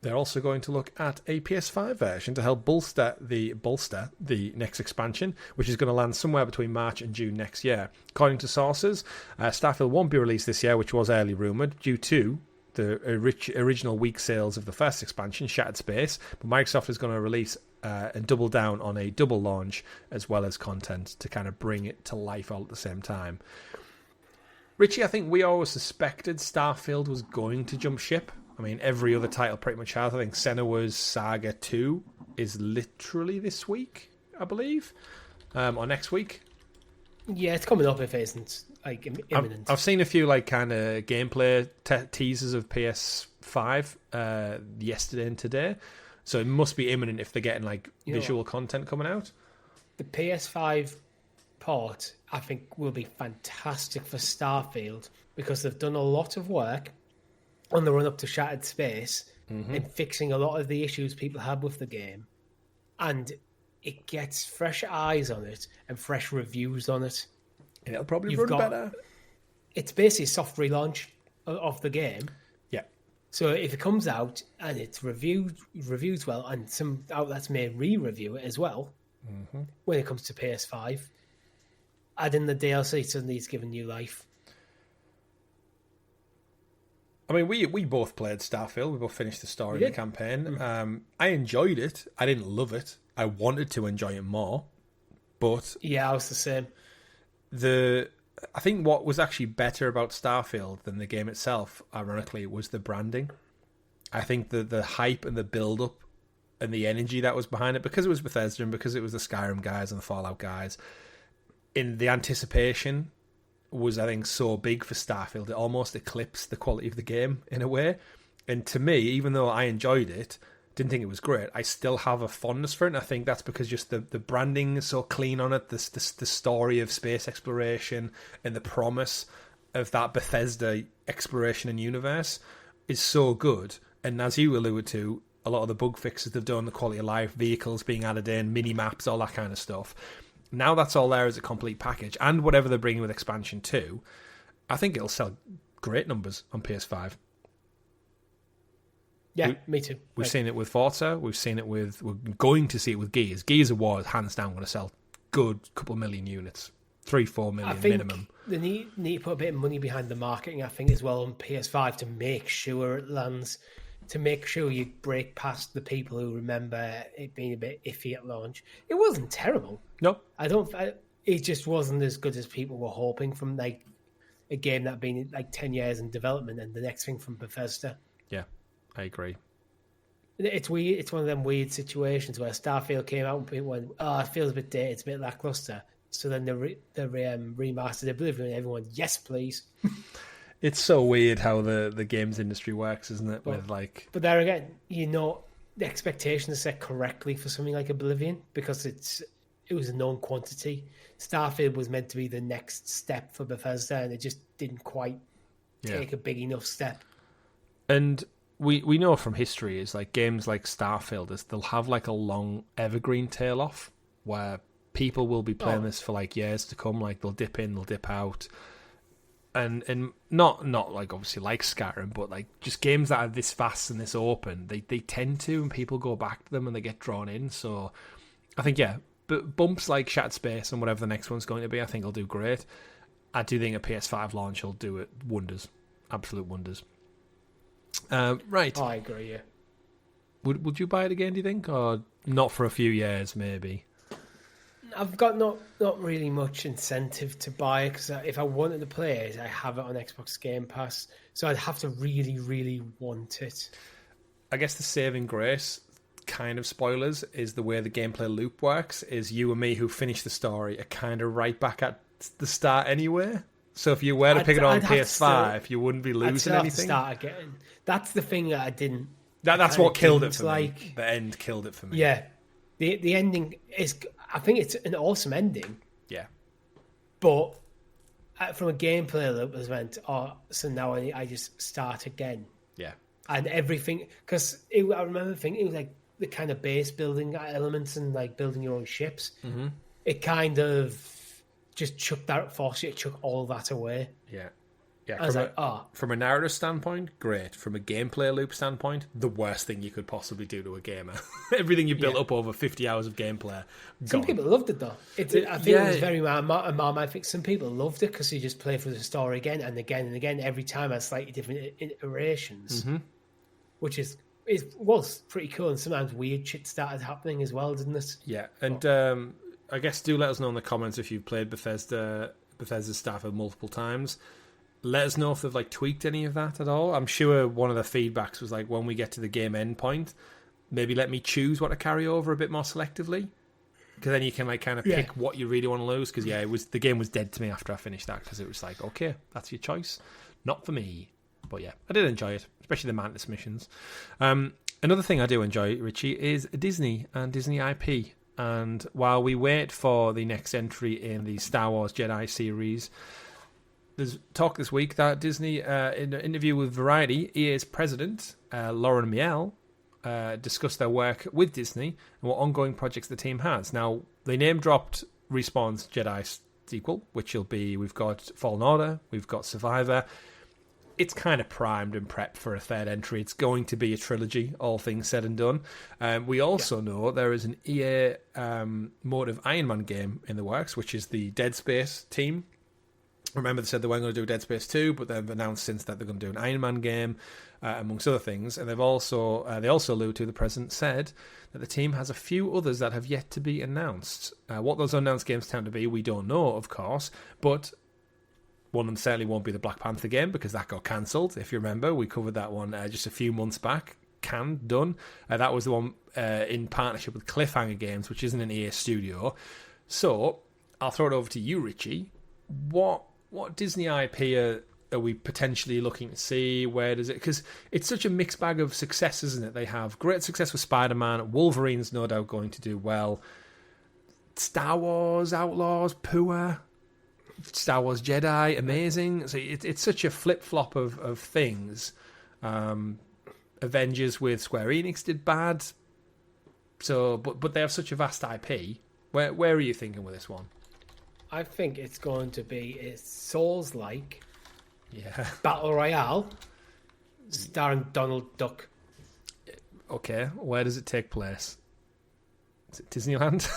they're also going to look at a PS5 version to help bolster the next expansion, which is going to land somewhere between March and June next year. According to sources, Starfield won't be released this year, which was early rumoured, due to the original weak sales of the first expansion, Shattered Space, but Microsoft is going to release and double down on a double launch as well as content to kind of bring it to life all at the same time. Richie, I think we always suspected Starfield was going to jump ship. I mean, every other title pretty much has. I think Senua's Saga 2 is literally this week, I believe, or next week. Yeah, it's coming up if it isn't like imminent. I've seen a few like kind of gameplay teasers of PS5 yesterday and today, so it must be imminent if they're getting like visual content coming out. The PS5 port, I think, will be fantastic for Starfield because they've done a lot of work on the run up to Shattered Space in fixing a lot of the issues people had with the game, and it gets fresh eyes on it and fresh reviews on it. And it'll probably run better. It's basically a soft relaunch of the game. Yeah. So if it comes out and it's reviews well, and some outlets may re-review it as well when it comes to PS5, add in the DLC, suddenly it's given new life. I mean, we both played Starfield. We both finished the story and the campaign. I enjoyed it. I didn't love it. I wanted to enjoy it more. But yeah, I was the same. I think what was actually better about Starfield than the game itself, ironically, was the branding. I think the hype and the build-up and the energy that was behind it, because it was Bethesda and because it was the Skyrim guys and the Fallout guys, in the anticipation was, I think, so big for Starfield. It almost eclipsed the quality of the game in a way. And to me, even though I enjoyed it, didn't think it was great, I still have a fondness for it, and I think that's because just the branding is so clean on it, the story of space exploration and the promise of that Bethesda exploration and universe is so good. And as you alluded to, a lot of the bug fixes they've done, the quality of life, vehicles being added in, mini-maps, all that kind of stuff. Now that's all there as a complete package, and whatever they're bringing with Expansion 2, I think it'll sell great numbers on PS5. Yeah, me too. We've seen it with Forza. We're going to see it with Gears. Gears of War is hands down going to sell good couple of million units. 3-4 million I think minimum. They need to put a bit of money behind the marketing, I think, as well on PS5 to make sure it lands, to make sure you break past the people who remember it being a bit iffy at launch. It wasn't terrible. No. It just wasn't as good as people were hoping from like a game that had been like 10 years in development and the next thing from Bethesda. Yeah, I agree. It's weird. It's one of them weird situations where Starfield came out and people went, "Oh, it feels a bit dated. It's a bit lackluster." So then they remastered Oblivion, and everyone, "Yes, please." It's so weird how the games industry works, isn't it? But there again, the expectations are set correctly for something like Oblivion because it was a known quantity. Starfield was meant to be the next step for Bethesda, and it just didn't quite take a big enough step. And we know from history is like games like Starfield they'll have like a long evergreen tail off where people will be playing this for like years to come. Like they'll dip in, they'll dip out. and not like obviously like Skyrim, but like just games that are this fast and this open, they tend to, and people go back to them and they get drawn in. So I think, yeah, but bumps like Shattered Space and whatever the next one's going to be, I think will do great. I do think a PS5 launch will do it wonders, absolute wonders. Right. I agree, yeah. Would you buy it again, do you think? Or not for a few years, maybe? I've got not really much incentive to buy it, because if I wanted to play it, I have it on Xbox Game Pass. So I'd have to really, really want it. I guess the saving grace, kind of spoilers, is the way the gameplay loop works, is you and me who finish the story are kind of right back at the start anyway. So if you were to pick it on PS5, you wouldn't be losing anything. To start again. That's the thing that I didn't... That's what killed it for me. The end killed it for me. Yeah. The ending is... I think it's an awesome ending. Yeah. But from a gameplay loop, it went, so now I just start again. Yeah. And everything... Because I remember thinking it was like the kind of base building elements and like building your own ships. Mm-hmm. It kind of just forced you to chuck all that away. Yeah. Yeah, I was like, from a narrative standpoint, great. From a gameplay loop standpoint, the worst thing you could possibly do to a gamer. Everything you built up over 50 hours of gameplay, Some people loved it, though. I think it was very I think some people loved it because you just play through the story again and again and again, every time at slightly different iterations, which was pretty cool. And sometimes weird shit started happening as well, didn't it? Yeah, and I guess do let us know in the comments if you've played Bethesda's Starfield multiple times. Let us know if they've like tweaked any of that at all. I'm sure one of the feedbacks was like, when we get to the game endpoint, maybe let me choose what to carry over a bit more selectively, because then you can like kind of pick what you really want to lose. Because the game was dead to me after I finished that, because it was like, okay, that's your choice, not for me. But yeah, I did enjoy it, especially the Mantis missions. Another thing I do enjoy, Richie, is Disney and Disney IP. And while we wait for the next entry in the Star Wars Jedi series, there's talk this week that Disney, in an interview with Variety, EA's president, Lauren Miele, discussed their work with Disney and what ongoing projects the team has. Now, they name-dropped Respawn's Jedi sequel, which will be, we've got Fallen Order, we've got Survivor. It's kind of primed and prepped for a third entry. It's going to be a trilogy, all things said and done. We also know there is an EA Motive Iron Man game in the works, which is the Dead Space team. Remember, they said they weren't going to do Dead Space 2, but they've announced since that they're going to do an Iron Man game, amongst other things. And they also allude to, the president said, that the team has a few others that have yet to be announced. What those unannounced games tend to be, we don't know, of course, but one of them certainly won't be the Black Panther game, because that got cancelled. If you remember, we covered that one just a few months back. Done. That was the one in partnership with Cliffhanger Games, which isn't an EA studio. So, I'll throw it over to you, Richie. What Disney IP are we potentially looking to see? Where does it... Because it's such a mixed bag of success, isn't it? They have great success with Spider-Man. Wolverine's no doubt going to do well. Star Wars Outlaws, poor. Star Wars Jedi, amazing. So it's such a flip-flop of things. Avengers with Square Enix did bad. So, but they have such a vast IP. Where are you thinking with this one? I think it's going to be a Souls-like Battle Royale starring Donald Duck. Okay, where does it take place? Is it Disneyland?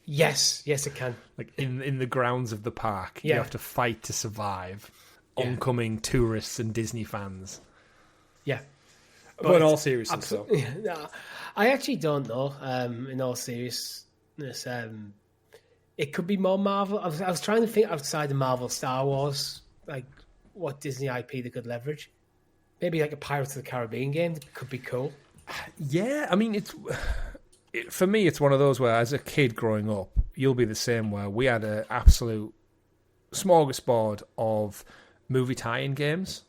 Yes, it can. Like in the grounds of the park. You have to fight to survive. Oncoming tourists and Disney fans. Yeah. But in all seriousness, so. No, I actually don't know. In all seriousness, it could be more Marvel. I was trying to think outside the Marvel Star Wars, like what Disney IP they could leverage. Maybe like a Pirates of the Caribbean game could be cool. Yeah, I mean, for me, it's one of those where, as a kid growing up, you'll be the same, where we had an absolute smorgasbord of movie tie-in games.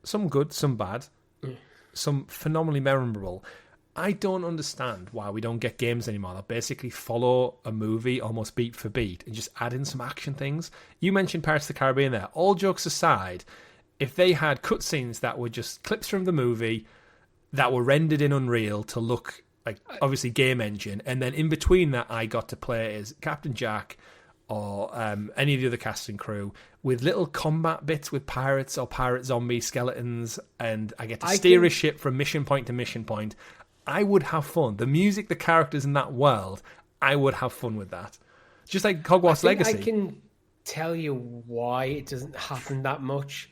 Some good, some bad, some phenomenally memorable. I don't understand why we don't get games anymore that basically follow a movie almost beat for beat and just add in some action things. You mentioned Pirates of the Caribbean there. All jokes aside, if they had cutscenes that were just clips from the movie that were rendered in Unreal to look like, obviously, game engine, and then in between that, I got to play as Captain Jack or any of the other cast and crew with little combat bits with pirates or pirate zombie skeletons, and I get to steer a ship from mission point to mission point, I would have fun. The music, the characters in that world, I would have fun with that. Just like Hogwarts Legacy. I can tell you why it doesn't happen that much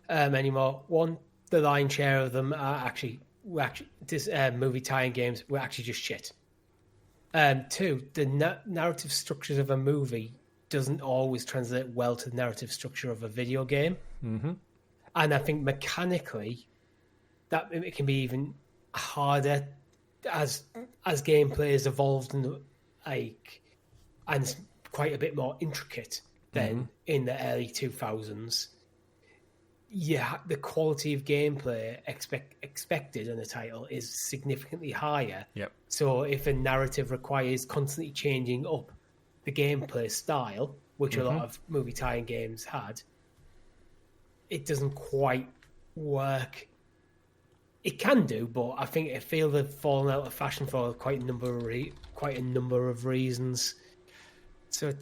anymore. One, the lion's share of them are movie tie-in games were actually just shit. Two, the narrative structures of a movie doesn't always translate well to the narrative structure of a video game. Mm-hmm. And I think mechanically, that it can be even harder as gameplay has evolved and it's quite a bit more intricate than in the early 2000s. Yeah, the quality of gameplay expected in a title is significantly higher. Yep. So if a narrative requires constantly changing up the gameplay style, which a lot of movie tie-in games had, it doesn't quite work. It can do, but I think I feel they've fallen out of fashion for quite a number of reasons. So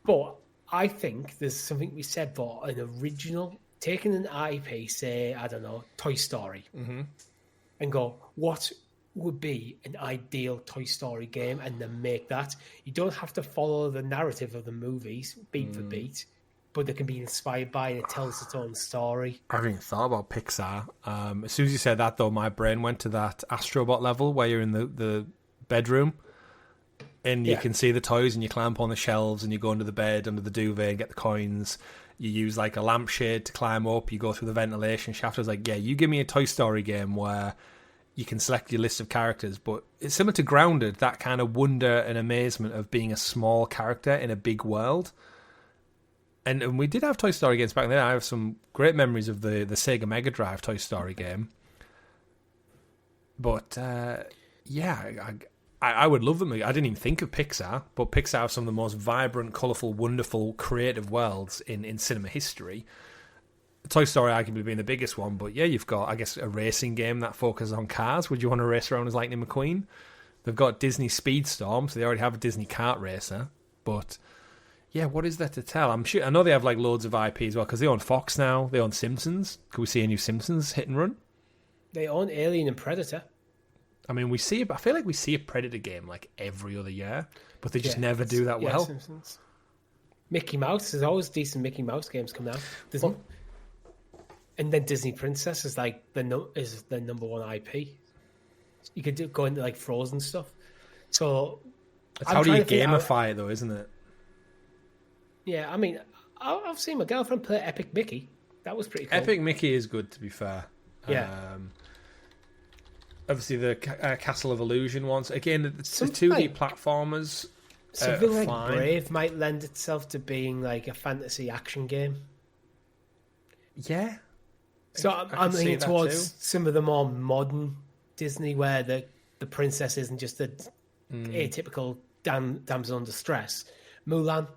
but I think there's something we said for an original, taking an IP, say, I don't know, Toy Story, and go, what would be an ideal Toy Story game, and then make that. You don't have to follow the narrative of the movies beat for beat, but they can be inspired by and it tells its own story. I haven't even thought about Pixar. As soon as you said that, though, my brain went to that Astrobot level where you're in the bedroom and you can see the toys and you climb up on the shelves and you go under the bed, under the duvet and get the coins. You use like a lampshade to climb up. You go through the ventilation shaft. I was like, yeah, you give me a Toy Story game where you can select your list of characters, but it's similar to Grounded, that kind of wonder and amazement of being a small character in a big world. And we did have Toy Story games back then. I have some great memories of the Sega Mega Drive Toy Story game. But, I would love them. I didn't even think of Pixar, but Pixar have some of the most vibrant, colourful, wonderful, creative worlds in cinema history. Toy Story arguably being the biggest one, but yeah, you've got, I guess, a racing game that focuses on cars. Would you want to race around as Lightning McQueen? They've got Disney Speedstorm, so they already have a Disney kart racer. But yeah, what is there to tell? I know they have like loads of IP as well, because they own Fox now. They own Simpsons. Could we see a new Simpsons hit and run? They own Alien and Predator. I mean, I feel like we see a Predator game like every other year, but they just never do that well. Simpsons. Mickey Mouse, there's always decent Mickey Mouse games coming out. And then Disney Princess is like the number one IP. You could go into like Frozen stuff. So that's how do you gamify it, though, isn't it? Yeah, I mean, I've seen my girlfriend play Epic Mickey. That was pretty cool. Epic Mickey is good, to be fair. Yeah. Obviously, the Castle of Illusion ones. Again, the 2D platformers. Something like Brave might lend itself to being like a fantasy action game. Yeah. So I'm leaning towards some of the more modern Disney, where the princess isn't just the atypical damsel in distress. Mulan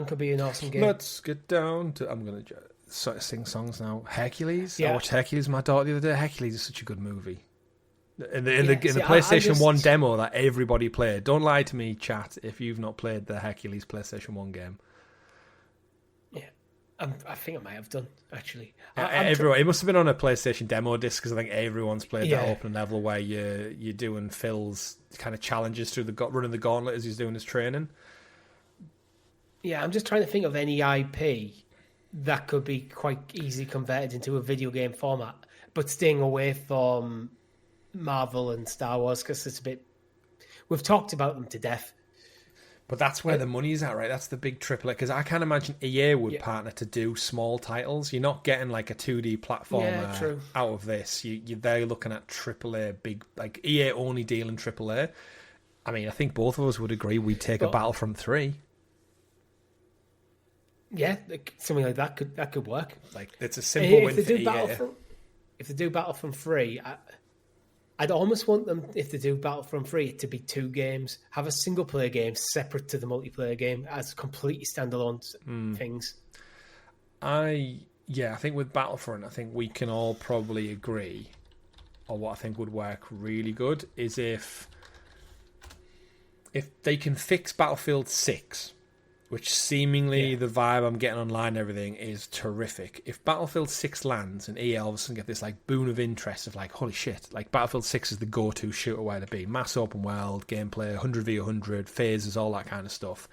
could be an awesome game. Let's get down to... I'm going to sing songs now. Hercules? Yeah. I watched Hercules with my daughter the other day. Hercules is such a good movie. In the PlayStation 1 demo that everybody played. Don't lie to me, chat, if you've not played the Hercules PlayStation 1 game. I think I might have done, actually. Everyone, it must have been on a PlayStation demo disc, because I think everyone's played that open level where you're doing Phil's kind of challenges through running the gauntlet as he's doing his training. Yeah, I'm just trying to think of any IP that could be quite easily converted into a video game format, but staying away from Marvel and Star Wars, because it's a bit... We've talked about them to death. But that's where the money's at, right? That's the big triplet. Because I can't imagine EA would partner to do small titles. You're not getting like a 2D platformer out of this. They're looking at AAA, big, like EA only deal in AAA. I mean, I think both of us would agree we'd take a Battlefront 3. Yeah, something like that could work. Like, it's a simple win for EA. If they do Battlefront 3... I'd almost want them, if they do Battlefront 3, to be 2 games. Have a single-player game separate to the multiplayer game as completely standalone things. I think with Battlefront, I think we can all probably agree, or what I think would work really good, is if... if they can fix Battlefield 6, which seemingly the vibe I'm getting online and everything is terrific. If Battlefield 6 lands and EA all of a sudden get this like boon of interest of like, holy shit, like Battlefield 6 is the go-to shooter where to be. Mass open world, gameplay, 100v100, phases, all that kind of stuff.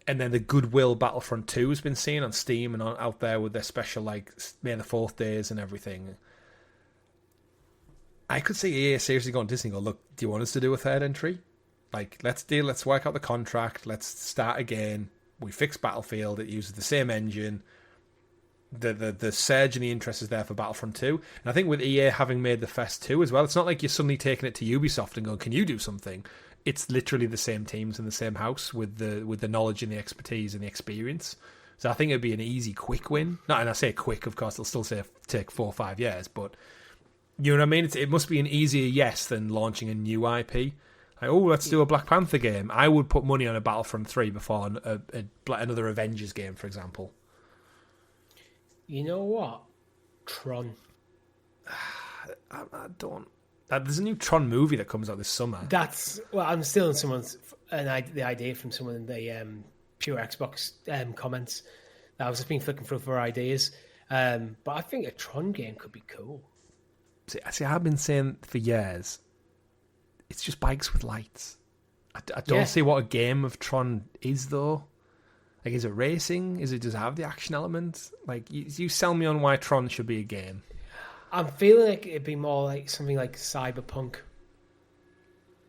And then the goodwill Battlefront 2 has been seen on Steam and out there with their special like May the 4th days and everything. I could see EA seriously going to Disney and go, look, do you want us to do a third entry? Like, let's work out the contract, let's start again. We fix Battlefield, it uses the same engine. The surge in the interest is there for Battlefront 2. And I think with EA having made the Fest 2 as well, it's not like you're suddenly taking it to Ubisoft and going, can you do something? It's literally the same teams in the same house with the knowledge and the expertise and the experience. So I think it'd be an easy, quick win. And I say quick, of course, it'll still take 4 or 5 years, but you know what I mean? It must be an easier yes than launching a new IP. Like, oh, let's do a Black Panther game. I would put money on a Battlefront 3 before another Avengers game, for example. You know what? Tron. I don't... There's a new Tron movie that comes out this summer. I'm stealing the idea from someone in the Pure Xbox comments. I was just been flicking through for ideas. But I think a Tron game could be cool. See, I've been saying for years... It's just bikes with lights. I don't see what a game of Tron is, though. Like, is it racing? Does it have the action element? Like, you sell me on why Tron should be a game. I'm feeling like it'd be more like something like Cyberpunk,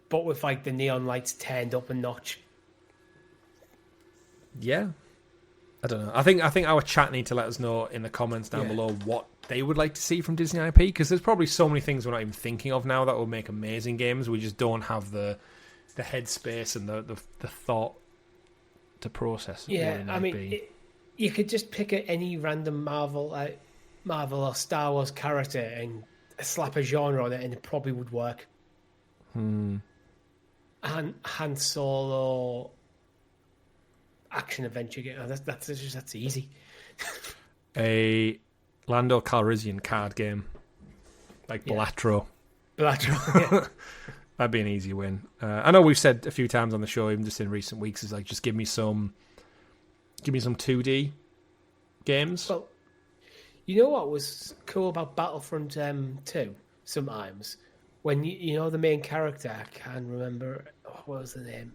but with like the neon lights turned up a notch. Yeah, I don't know. I think our chat need to let us know in the comments down below what they would like to see from Disney IP, because there's probably so many things we're not even thinking of now that will make amazing games. We just don't have the headspace and the thought to process. Yeah, I mean, you could just pick any random Marvel or Star Wars character and slap a genre on it, and it probably would work. Han Solo action adventure game. That's easy. A Lando Calrissian card game, like Balatro. Yeah. That'd be an easy win. I know we've said a few times on the show, even just in recent weeks, is like, just give me some 2D games. Well, you know what was cool about Battlefront 2? Sometimes when you know the main character, I can't remember what was the name.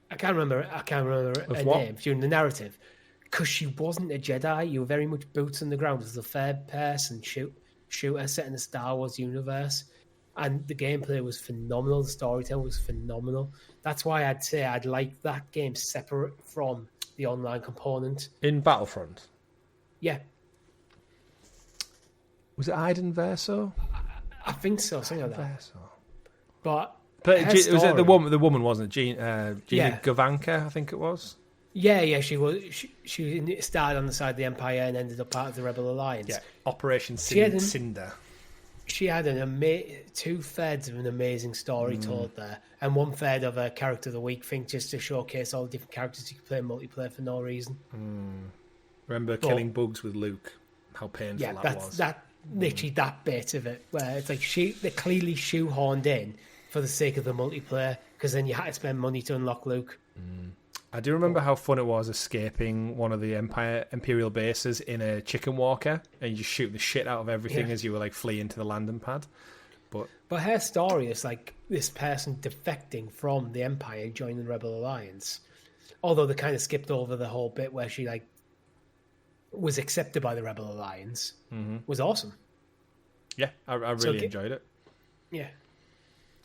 I can't remember her name during the narrative, because she wasn't a Jedi. You were very much boots on the ground as a third-person shooter set in the Star Wars universe, and the gameplay was phenomenal. The storytelling was phenomenal. That's why I'd say I'd like that game separate from the online component. In Battlefront? Yeah. Was it Iden Verso? I think so, something like that. Verso. But was it the woman, wasn't it? Gina Govanka, I think it was. Yeah, she was. She started on the side of the Empire and ended up part of the Rebel Alliance. Yeah, Operation Cinder. She had 2/3 of an amazing story told there, and 1/3 of a character of the week thing, just to showcase all the different characters you could play in multiplayer for no reason. Remember killing bugs with Luke? How painful that was. Literally that bit of it, where it's like they clearly shoehorned in for the sake of the multiplayer, because then you had to spend money to unlock Luke. I do remember how fun it was escaping one of the Imperial bases in a chicken walker, and you just shoot the shit out of everything as you were like fleeing to the landing pad. But her story is like this person defecting from the Empire and joining the Rebel Alliance. Although they kind of skipped over the whole bit where she like was accepted by the Rebel Alliance. Was awesome. Yeah, I really enjoyed it. Yeah.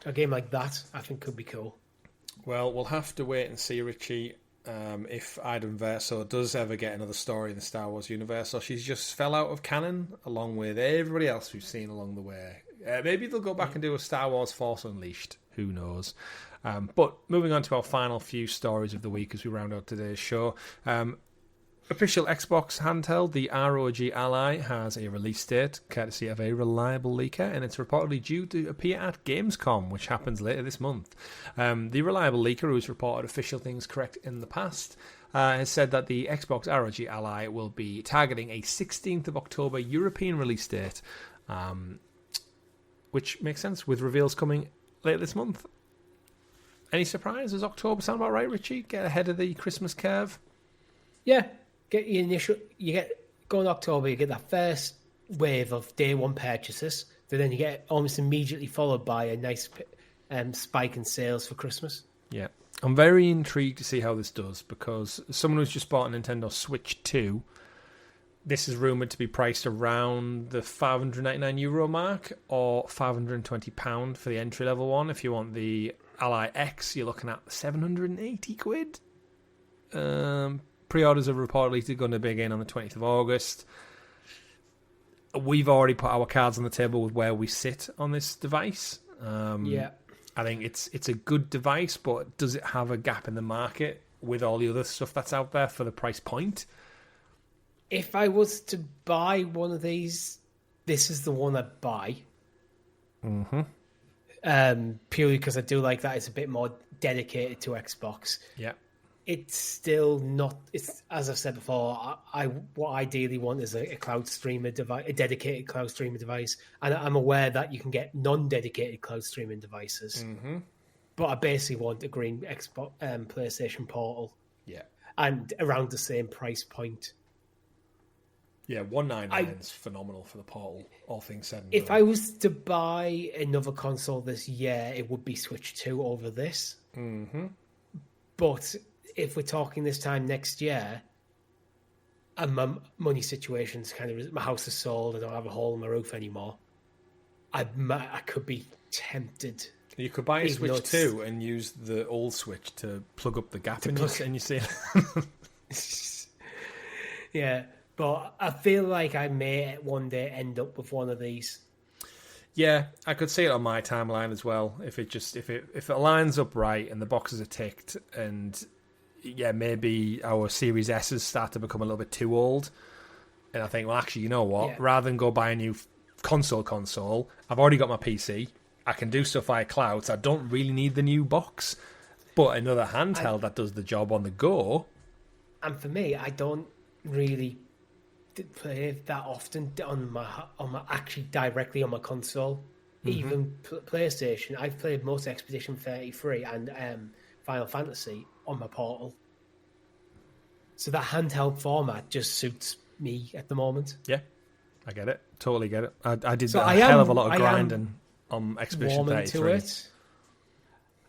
A game like that, I think, could be cool. Well, we'll have to wait and see, Richie, if Iden Verso does ever get another story in the Star Wars universe, or she's just fell out of canon along with everybody else we've seen along the way. Maybe they'll go back and do a Star Wars Force Unleashed. Who knows? But moving on to our final few stories of the week as we round out today's show. Official Xbox handheld, the ROG Ally, has a release date, courtesy of a reliable leaker, and it's reportedly due to appear at Gamescom, which happens later this month. The reliable leaker, who's reported official things correct in the past, has said that the Xbox ROG Ally will be targeting a 16th of October European release date, which makes sense with reveals coming later this month. Any surprise? Does October sound about right, Richie? Get ahead of the Christmas curve? Yeah, get your initial. Go in October. You get that first wave of day one purchases. But then you get almost immediately followed by a nice spike in sales for Christmas. Yeah. I'm very intrigued to see how this does, because someone who's just bought a Nintendo Switch 2, this is rumoured to be priced around the €599 mark or £520 for the entry-level one. If you want the Ally X, you're looking at £780. Pre-orders are reportedly going to begin on the 20th of August. We've already put our cards on the table with where we sit on this device. I think it's a good device, but does it have a gap in the market with all the other stuff that's out there for the price point? If I was to buy one of these, this is the one I'd buy. Mm-hmm. Purely because I do like that it's a bit more dedicated to Xbox. Yeah. It's still not. It's, as I've said before. What I ideally want is a cloud streamer device, a dedicated cloud streamer device, and I'm aware that you can get non-dedicated cloud streaming devices. Mm-hmm. But I basically want a green Xbox PlayStation Portal. Yeah. And around the same price point. Yeah, $199 is phenomenal for the Portal. All things said. And if done. I was to buy another console this year, it would be Switch 2 over this. Mm-hmm. But if we're talking this time next year, and my money situation's my house is sold, I don't have a hole in my roof anymore, I could be tempted. You could buy a Switch 2 and use the old Switch to plug up the gap in your ceiling. Yeah, but I feel like I may one day end up with one of these. Yeah, I could see it on my timeline as well. If it lines up right and the boxes are ticked, and yeah, maybe our Series S's start to become a little bit too old, and I think, well, actually, you know what? Yeah. Rather than go buy a new console, I've already got my PC. I can do stuff via cloud, so I don't really need the new box. But another handheld that does the job on the go. And for me, I don't really play that often on my actually directly on my console. Mm-hmm. Even PlayStation, I've played most Expedition 33 and Final Fantasy on my Portal. So that handheld format just suits me at the moment. Yeah, I get it. Totally get it. I did a hell of a lot of grinding on Expedition 33. To it.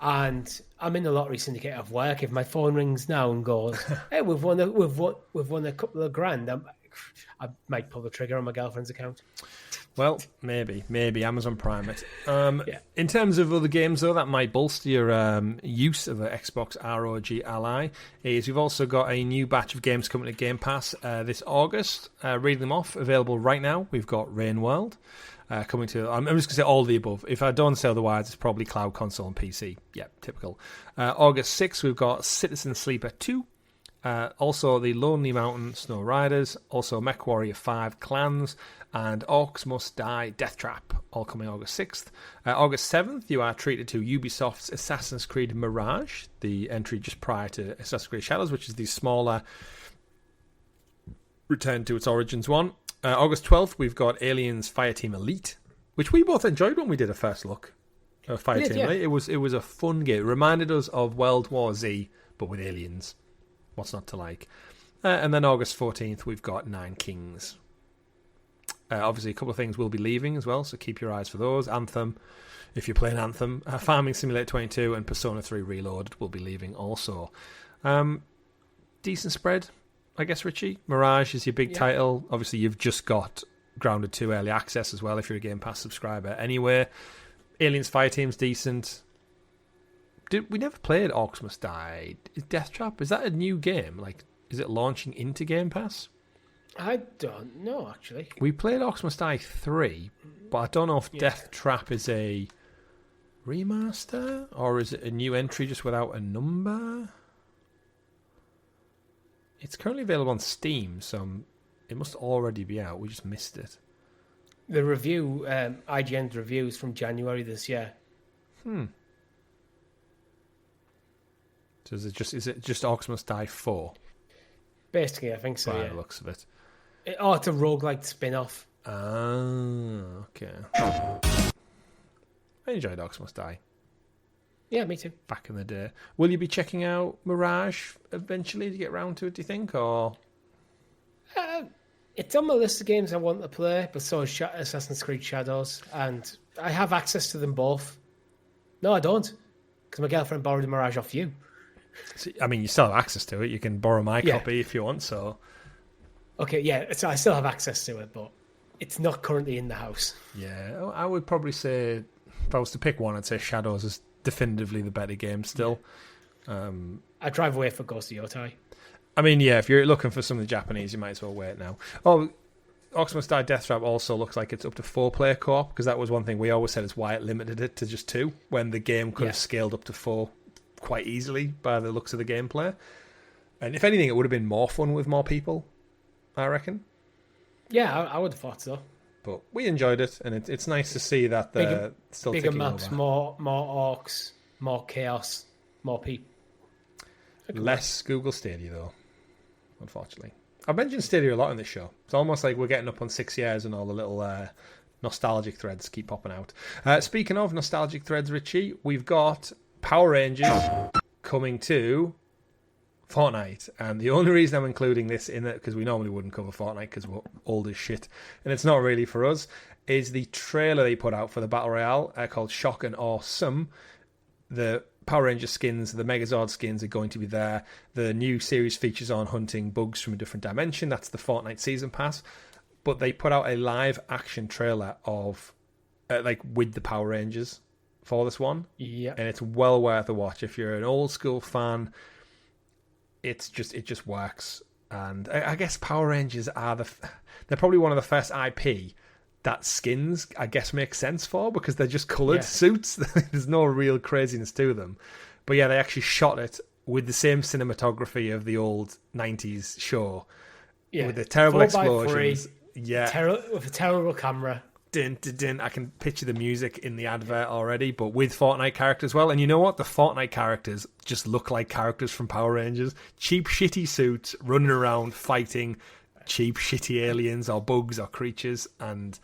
And I'm in the lottery syndicate of work. If my phone rings now and goes, "Hey, we've won a couple of grand," I might pull the trigger on my girlfriend's account. Well, maybe Amazon Prime it. Yeah. In terms of other games, though, that might bolster your use of the Xbox ROG Ally, is we've also got a new batch of games coming to Game Pass this August. Reading them off, available right now. We've got Rain World coming to. I'm just going to say all of the above. If I don't say otherwise, it's probably cloud, console, and PC. Yeah, typical. August 6th, we've got Citizen Sleeper 2. Also, the Lonely Mountain Snow Riders, also MechWarrior 5 Clans, and Orcs Must Die Death Trap, all coming August 6th. August 7th, you are treated to Ubisoft's Assassin's Creed Mirage, the entry just prior to Assassin's Creed Shadows, which is the smaller return to its origins one. August 12th, we've got Aliens Fireteam Elite, which we both enjoyed when we did a first look. Fireteam Elite. It was a fun game. It reminded us of World War Z, but with aliens. What's not to like? And then August 14th, we've got Nine Kings. Obviously, a couple of things will be leaving as well, so keep your eyes for those. Anthem, if you're playing Anthem. Farming Simulator 22 and Persona 3 Reloaded will be leaving also. Decent spread, I guess, Richie. Mirage is your big title. Obviously, you've just got Grounded 2 Early Access as well if you're a Game Pass subscriber. Anyway, Aliens Fireteam's decent. We never played Orcs Must Die. Is Death Trap, is that a new game? Like, is it launching into Game Pass? I don't know, actually. We played Orcs Must Die 3, but I don't know if Death Trap is a remaster or is it a new entry just without a number? It's currently available on Steam, so it must already be out. We just missed it. The review, IGN's review is from January this year. So is it just Orcs Must Die 4? Basically, I think so, By the looks of it. It's a roguelike spin-off. Ah, okay. I enjoyed Orcs Must Die. Yeah, me too. Back in the day. Will you be checking out Mirage eventually to get round to it, do you think? Or It's on my list of games I want to play, but so is Assassin's Creed Shadows, and I have access to them both. No, I don't, because my girlfriend borrowed a Mirage off you. I mean, you still have access to it. You can borrow my copy if you want, so... Okay, yeah, so I still have access to it, but it's not currently in the house. Yeah, I would probably say, if I was to pick one, I'd say Shadows is definitively the better game still. I drive away for Ghost of Yotai. I mean, yeah, if you're looking for something Japanese, you might as well wait now. Oh, Oxmoor Die Death Trap also looks like it's up to 4-player co-op, because that was one thing we always said is why it limited it to just 2, when the game could have scaled up to 4 quite easily by the looks of the gameplay. And if anything, it would have been more fun with more people, I reckon. Yeah, I would have thought so. But we enjoyed it, and it's nice to see that they're still bigger ticking maps, over. more orcs, more chaos, more people. Less Google Stadia, though, unfortunately. I've mentioned Stadia a lot in this show. It's almost like we're getting up on 6 years and all the little nostalgic threads keep popping out. Speaking of nostalgic threads, Richie, we've got Power Rangers coming to Fortnite. And the only reason I'm including this in it, because we normally wouldn't cover Fortnite because we're old as shit, and it's not really for us, is the trailer they put out for the Battle Royale called Shock and Awesome. The Power Ranger skins, the Megazord skins are going to be there. The new series features on hunting bugs from a different dimension. That's the Fortnite Season Pass. But they put out a live action trailer of, with the Power Rangers for this one. Yeah. And it's well worth a watch. If you're an old school fan, it just works. And I guess Power Rangers they're probably one of the first IP that skins, I guess, make sense for, because they're just coloured suits. There's no real craziness to them. But yeah, they actually shot it with the same cinematography of the old 90s show. Yeah. With the terrible explosions. With a terrible camera. Din, din, din. I can picture the music in the advert already, but with Fortnite characters as well. And you know what? The Fortnite characters just look like characters from Power Rangers. Cheap, shitty suits, running around, fighting cheap, shitty aliens or bugs or creatures. And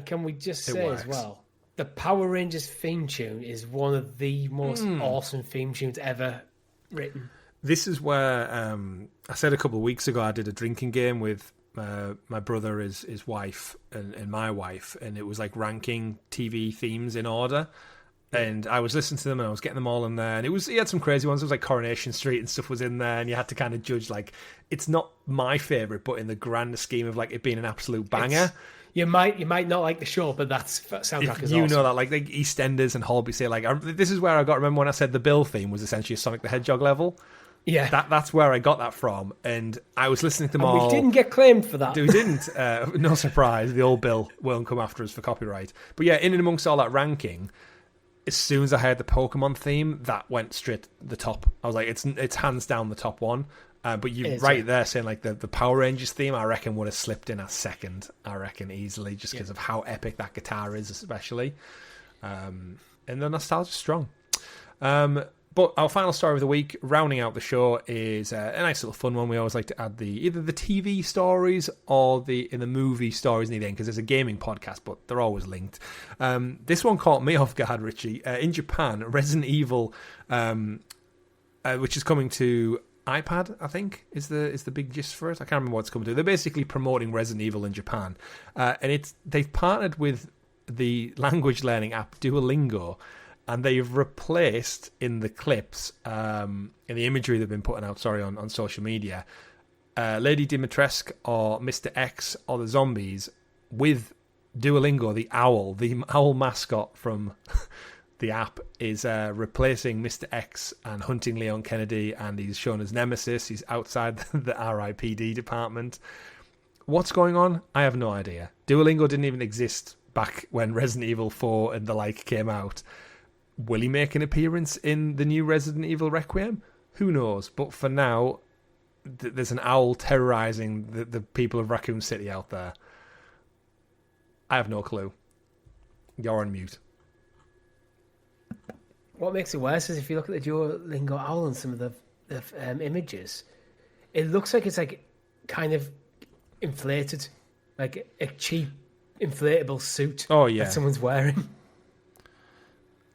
can we just say as well, the Power Rangers theme tune is one of the most awesome theme tunes ever written. This is where I said a couple of weeks ago I did a drinking game with my brother, his wife, and my wife, and it was like ranking TV themes in order. And I was listening to them and I was getting them all in there. And he had some crazy ones. It was like Coronation Street and stuff was in there. And you had to kind of judge, like, it's not my favourite, but in the grander scheme of like it being an absolute banger. You might not like the show, but that soundtrack is awesome. You know that, like EastEnders and Holby say, like, this is where I got to remember when I said the Bill theme was essentially a Sonic the Hedgehog level. Yeah. That's where I got that from. And I was listening to them all. We didn't get claimed for that. We didn't. No surprise. The old Bill won't come after us for copyright. But yeah, in and amongst all that ranking, as soon as I heard the Pokemon theme, that went straight to the top. I was like, it's hands down the top one. But you're right there saying like the Power Rangers theme, I reckon would have slipped in a second. I reckon easily, just because of how epic that guitar is, especially. And the nostalgia's strong. But our final story of the week, rounding out the show, is a nice little fun one. We always like to add either the TV stories or the movie stories near the end, because it's a gaming podcast, but they're always linked. This one caught me off guard, Richie. In Japan, Resident Evil, which is coming to iPad, I think, is the big gist for it. I can't remember what it's coming to. They're basically promoting Resident Evil in Japan, and they've partnered with the language learning app Duolingo. And they've replaced in the clips, in the imagery they've been putting out, on social media, Lady Dimitrescu or Mr. X or the zombies with Duolingo, the owl mascot from the app, is replacing Mr. X and hunting Leon Kennedy, and he's shown as Nemesis. He's outside the RIPD department. What's going on? I have no idea. Duolingo didn't even exist back when Resident Evil 4 and the like came out. Will he make an appearance in the new Resident Evil Requiem? Who knows? But for now, there's an owl terrorising the people of Raccoon City out there. I have no clue. You're on mute. What makes it worse is if you look at the Duolingo owl and some of the images, it looks like it's like kind of inflated, like a cheap inflatable suit that someone's wearing.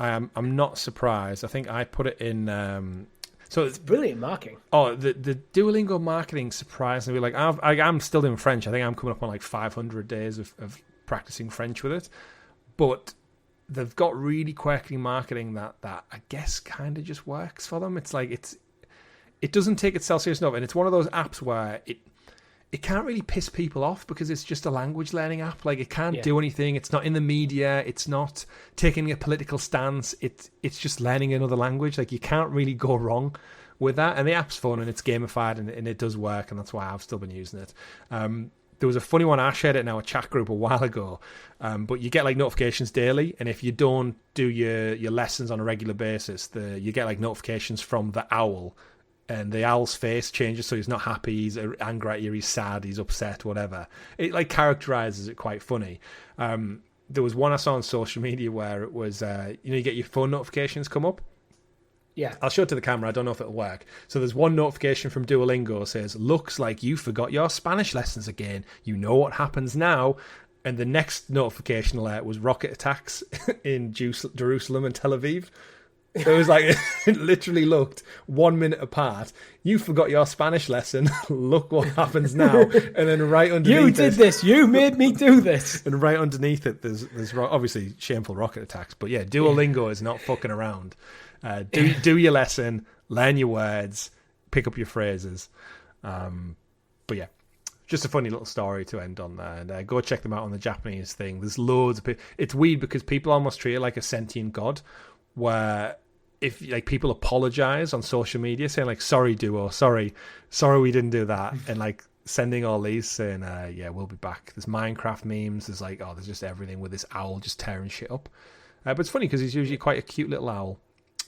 I'm not surprised. I think I put it in. So It's brilliant marketing. Oh, the Duolingo marketing surprised me. Like I'm still in French. I think I'm coming up on like 500 days of practicing French with it. But they've got really quirky marketing that I guess kind of just works for them. It's like it doesn't take itself serious enough, and it's one of those apps where it can't really piss people off because it's just a language learning app. Like it can't do anything. It's not in the media. It's not taking a political stance. It's just learning another language. Like you can't really go wrong with that. And the app's fun and it's gamified and it does work. And that's why I've still been using it. There was a funny one. I shared it in our chat group a while ago. But you get like notifications daily. And if you don't do your lessons on a regular basis, you get like notifications from the owl. And the owl's face changes, so he's not happy, he's angry at you, he's sad, he's upset, whatever. It like characterizes it quite funny. There was one I saw on social media where it was, you get your phone notifications come up. Yeah. I'll show it to the camera. I don't know if it'll work. So there's one notification from Duolingo says, "Looks like you forgot your Spanish lessons again. You know what happens now." And the next notification alert was rocket attacks in Jerusalem and Tel Aviv. It was like, it literally looked 1 minute apart. You forgot your Spanish lesson. Look what happens now. And then right underneath You did this. You made me do this. And right underneath it, there's obviously shameful rocket attacks. But yeah, Duolingo is not fucking around. Do your lesson, learn your words, pick up your phrases. But yeah, just a funny little story to end on there. And go check them out on the Japanese thing. There's loads of people. It's weird because people almost treat it like a sentient god, where if like people apologize on social media saying like, "Sorry Duo, sorry we didn't do that," and like sending all these saying yeah, we'll be back. There's Minecraft memes, there's like, there's just everything with this owl just tearing shit up. But it's funny because he's usually quite a cute little owl.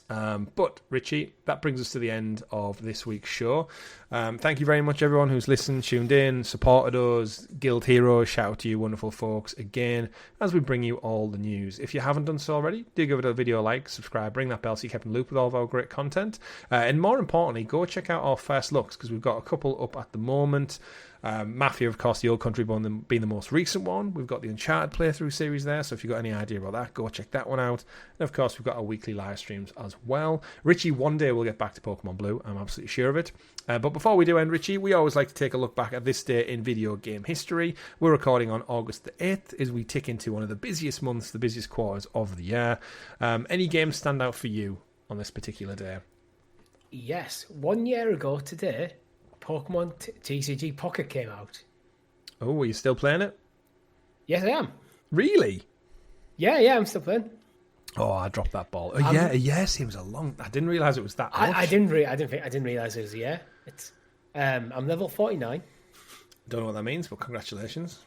But Richie, that brings us to the end of this week's show. Thank you very much everyone who's listened, tuned in, supported us, Guild Heroes. Shout out to you wonderful folks again as we bring you all the news. If you haven't done so already, do give it a video a like, subscribe, ring that bell so you kept in the loop with all of our great content, and more importantly, go check out our first looks because we've got a couple up at the moment. Mafia, of course, the Old Country being the most recent one. We've got the Uncharted playthrough series there, so if you've got any idea about that, go check that one out. And of course, we've got our weekly live streams as well. Richie, one day we'll get back to Pokemon Blue, I'm absolutely sure of it. But before we do end, Richie, we always like to take a look back at this day in video game history. We're recording on August the 8th as we tick into one of the busiest months, the busiest quarters of the year. Any games stand out for you on this particular day? Yes, 1 year ago today, Pokemon TCG Pocket came out. Oh, are you still playing it? Yes, I am. Really? Yeah, I'm still playing. Oh, I dropped that ball. A year seems a long. I didn't realize it was that much. I didn't realize it was a year. It's I'm level 49. Don't know what that means, but congratulations.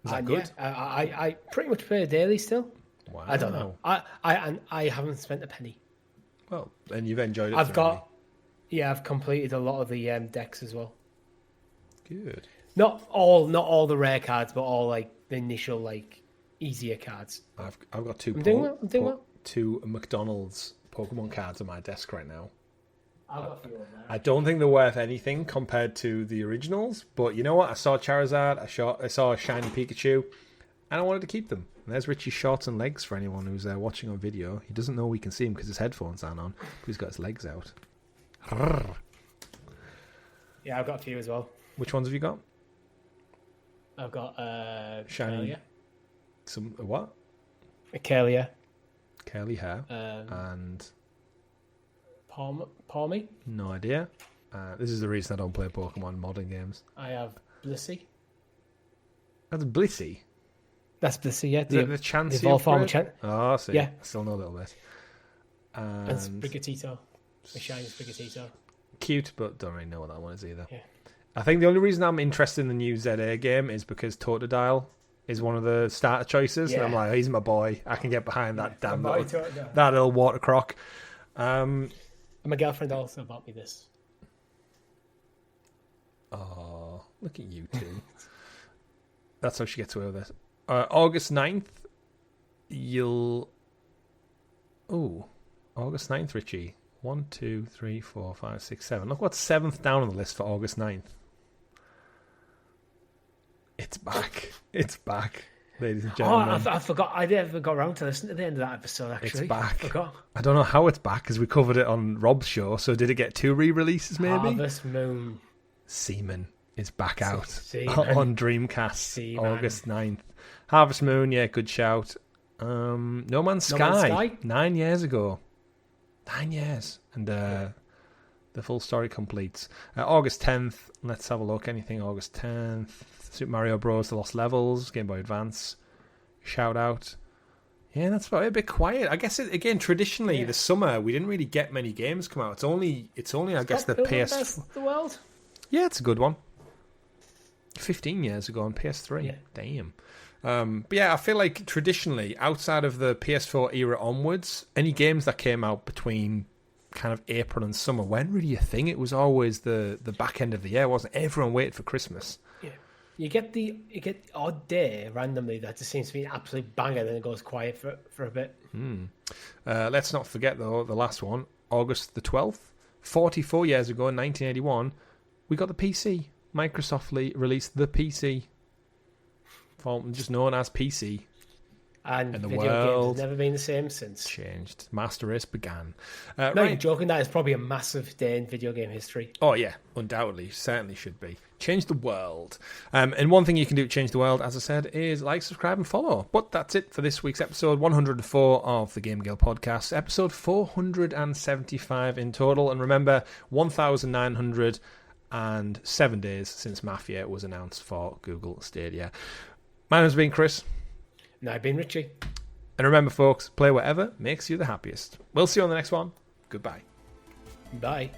Is that good? Yeah, I pretty much play daily still. Wow. I don't know. I haven't spent a penny. Well, and you've enjoyed it. I've completed a lot of the decks as well. Good. Not all the rare cards, but all like the initial like easier cards. I've got two. I'm doing well. Two McDonald's Pokemon cards on my desk right now. I've got a few on there. I don't think they're worth anything compared to the originals, but you know what? I saw Charizard, I saw a shiny Pikachu, and I wanted to keep them. And there's Richie's shorts and legs for anyone who's watching on video. He doesn't know we can see him because his headphones aren't on, but he's got his legs out. Yeah, I've got a few as well. Which ones have you got? I've got shiny. Kalia. Some what? A Kalia. Curly hair and Palmy. No idea. This is the reason I don't play Pokemon modern games. I have Blissey. That's Blissey. That's Blissey, yeah. The chance. Oh, I see. Yeah. I still know a little bit. And Sprigatito. The shiny Sprigatito. Cute, but don't really know what that one is either. Yeah. I think the only reason I'm interested in the new ZA game is because Totodile is one of the starter choices. Yeah. And I'm like, he's my boy. I can get behind that damn that little water croc. And my girlfriend also bought me this. Oh, look at you two. That's how she gets away with it. August 9th, August 9th, Richie. 1, 2, 3, 4, 5, 6, 7. Look what's 7th down on the list for August 9th. It's back. It's back. ladies and Oh, gentlemen. I forgot. I never got around to listening to the end of that episode, actually. It's back. I forgot. I don't know how it's back, because we covered it on Rob's show, so did it get 2 re-releases, maybe? Harvest Moon. Seaman is back out Seaman. on Dreamcast, Seaman. August 9th. Harvest Moon, yeah, good shout. No Man's Sky, 9 years ago. 9 years. And the full story completes. August 10th, let's have a look. Anything August 10th? Super Mario Bros. The Lost Levels, Game Boy Advance. Shout out. Yeah, that's about it. A bit quiet. I guess, again, traditionally, the summer, we didn't really get many games come out. It's only I guess, the PS... The world? Yeah, it's a good one. 15 years ago on PS3. Yeah. Damn. But yeah, I feel like traditionally, outside of the PS4 era onwards, any games that came out between kind of April and summer weren't really a thing. It was always the back end of the year, wasn't it? Everyone waited for Christmas. Yeah. You get the odd day randomly that just seems to be an absolute banger, then it goes quiet for a bit. Let's not forget, though, the last one, August the 12th, 44 years ago in 1981, we got the PC. Microsoft released the PC. Just known as PC. And the video world games have never been the same since. Changed. Master Race began. No, right. you're joking. That is probably a massive day in video game history. Oh, yeah. Undoubtedly. Certainly should be. Change the world. And one thing you can do to change the world, as I said, is like, subscribe, and follow. But that's it for this week's episode 104 of the Game Guild Podcast. Episode 475 in total. And remember, 1,907 days since Mafia was announced for Google Stadia. My name's been Chris. And I've been Richie. And remember, folks, play whatever makes you the happiest. We'll see you on the next one. Goodbye. Bye.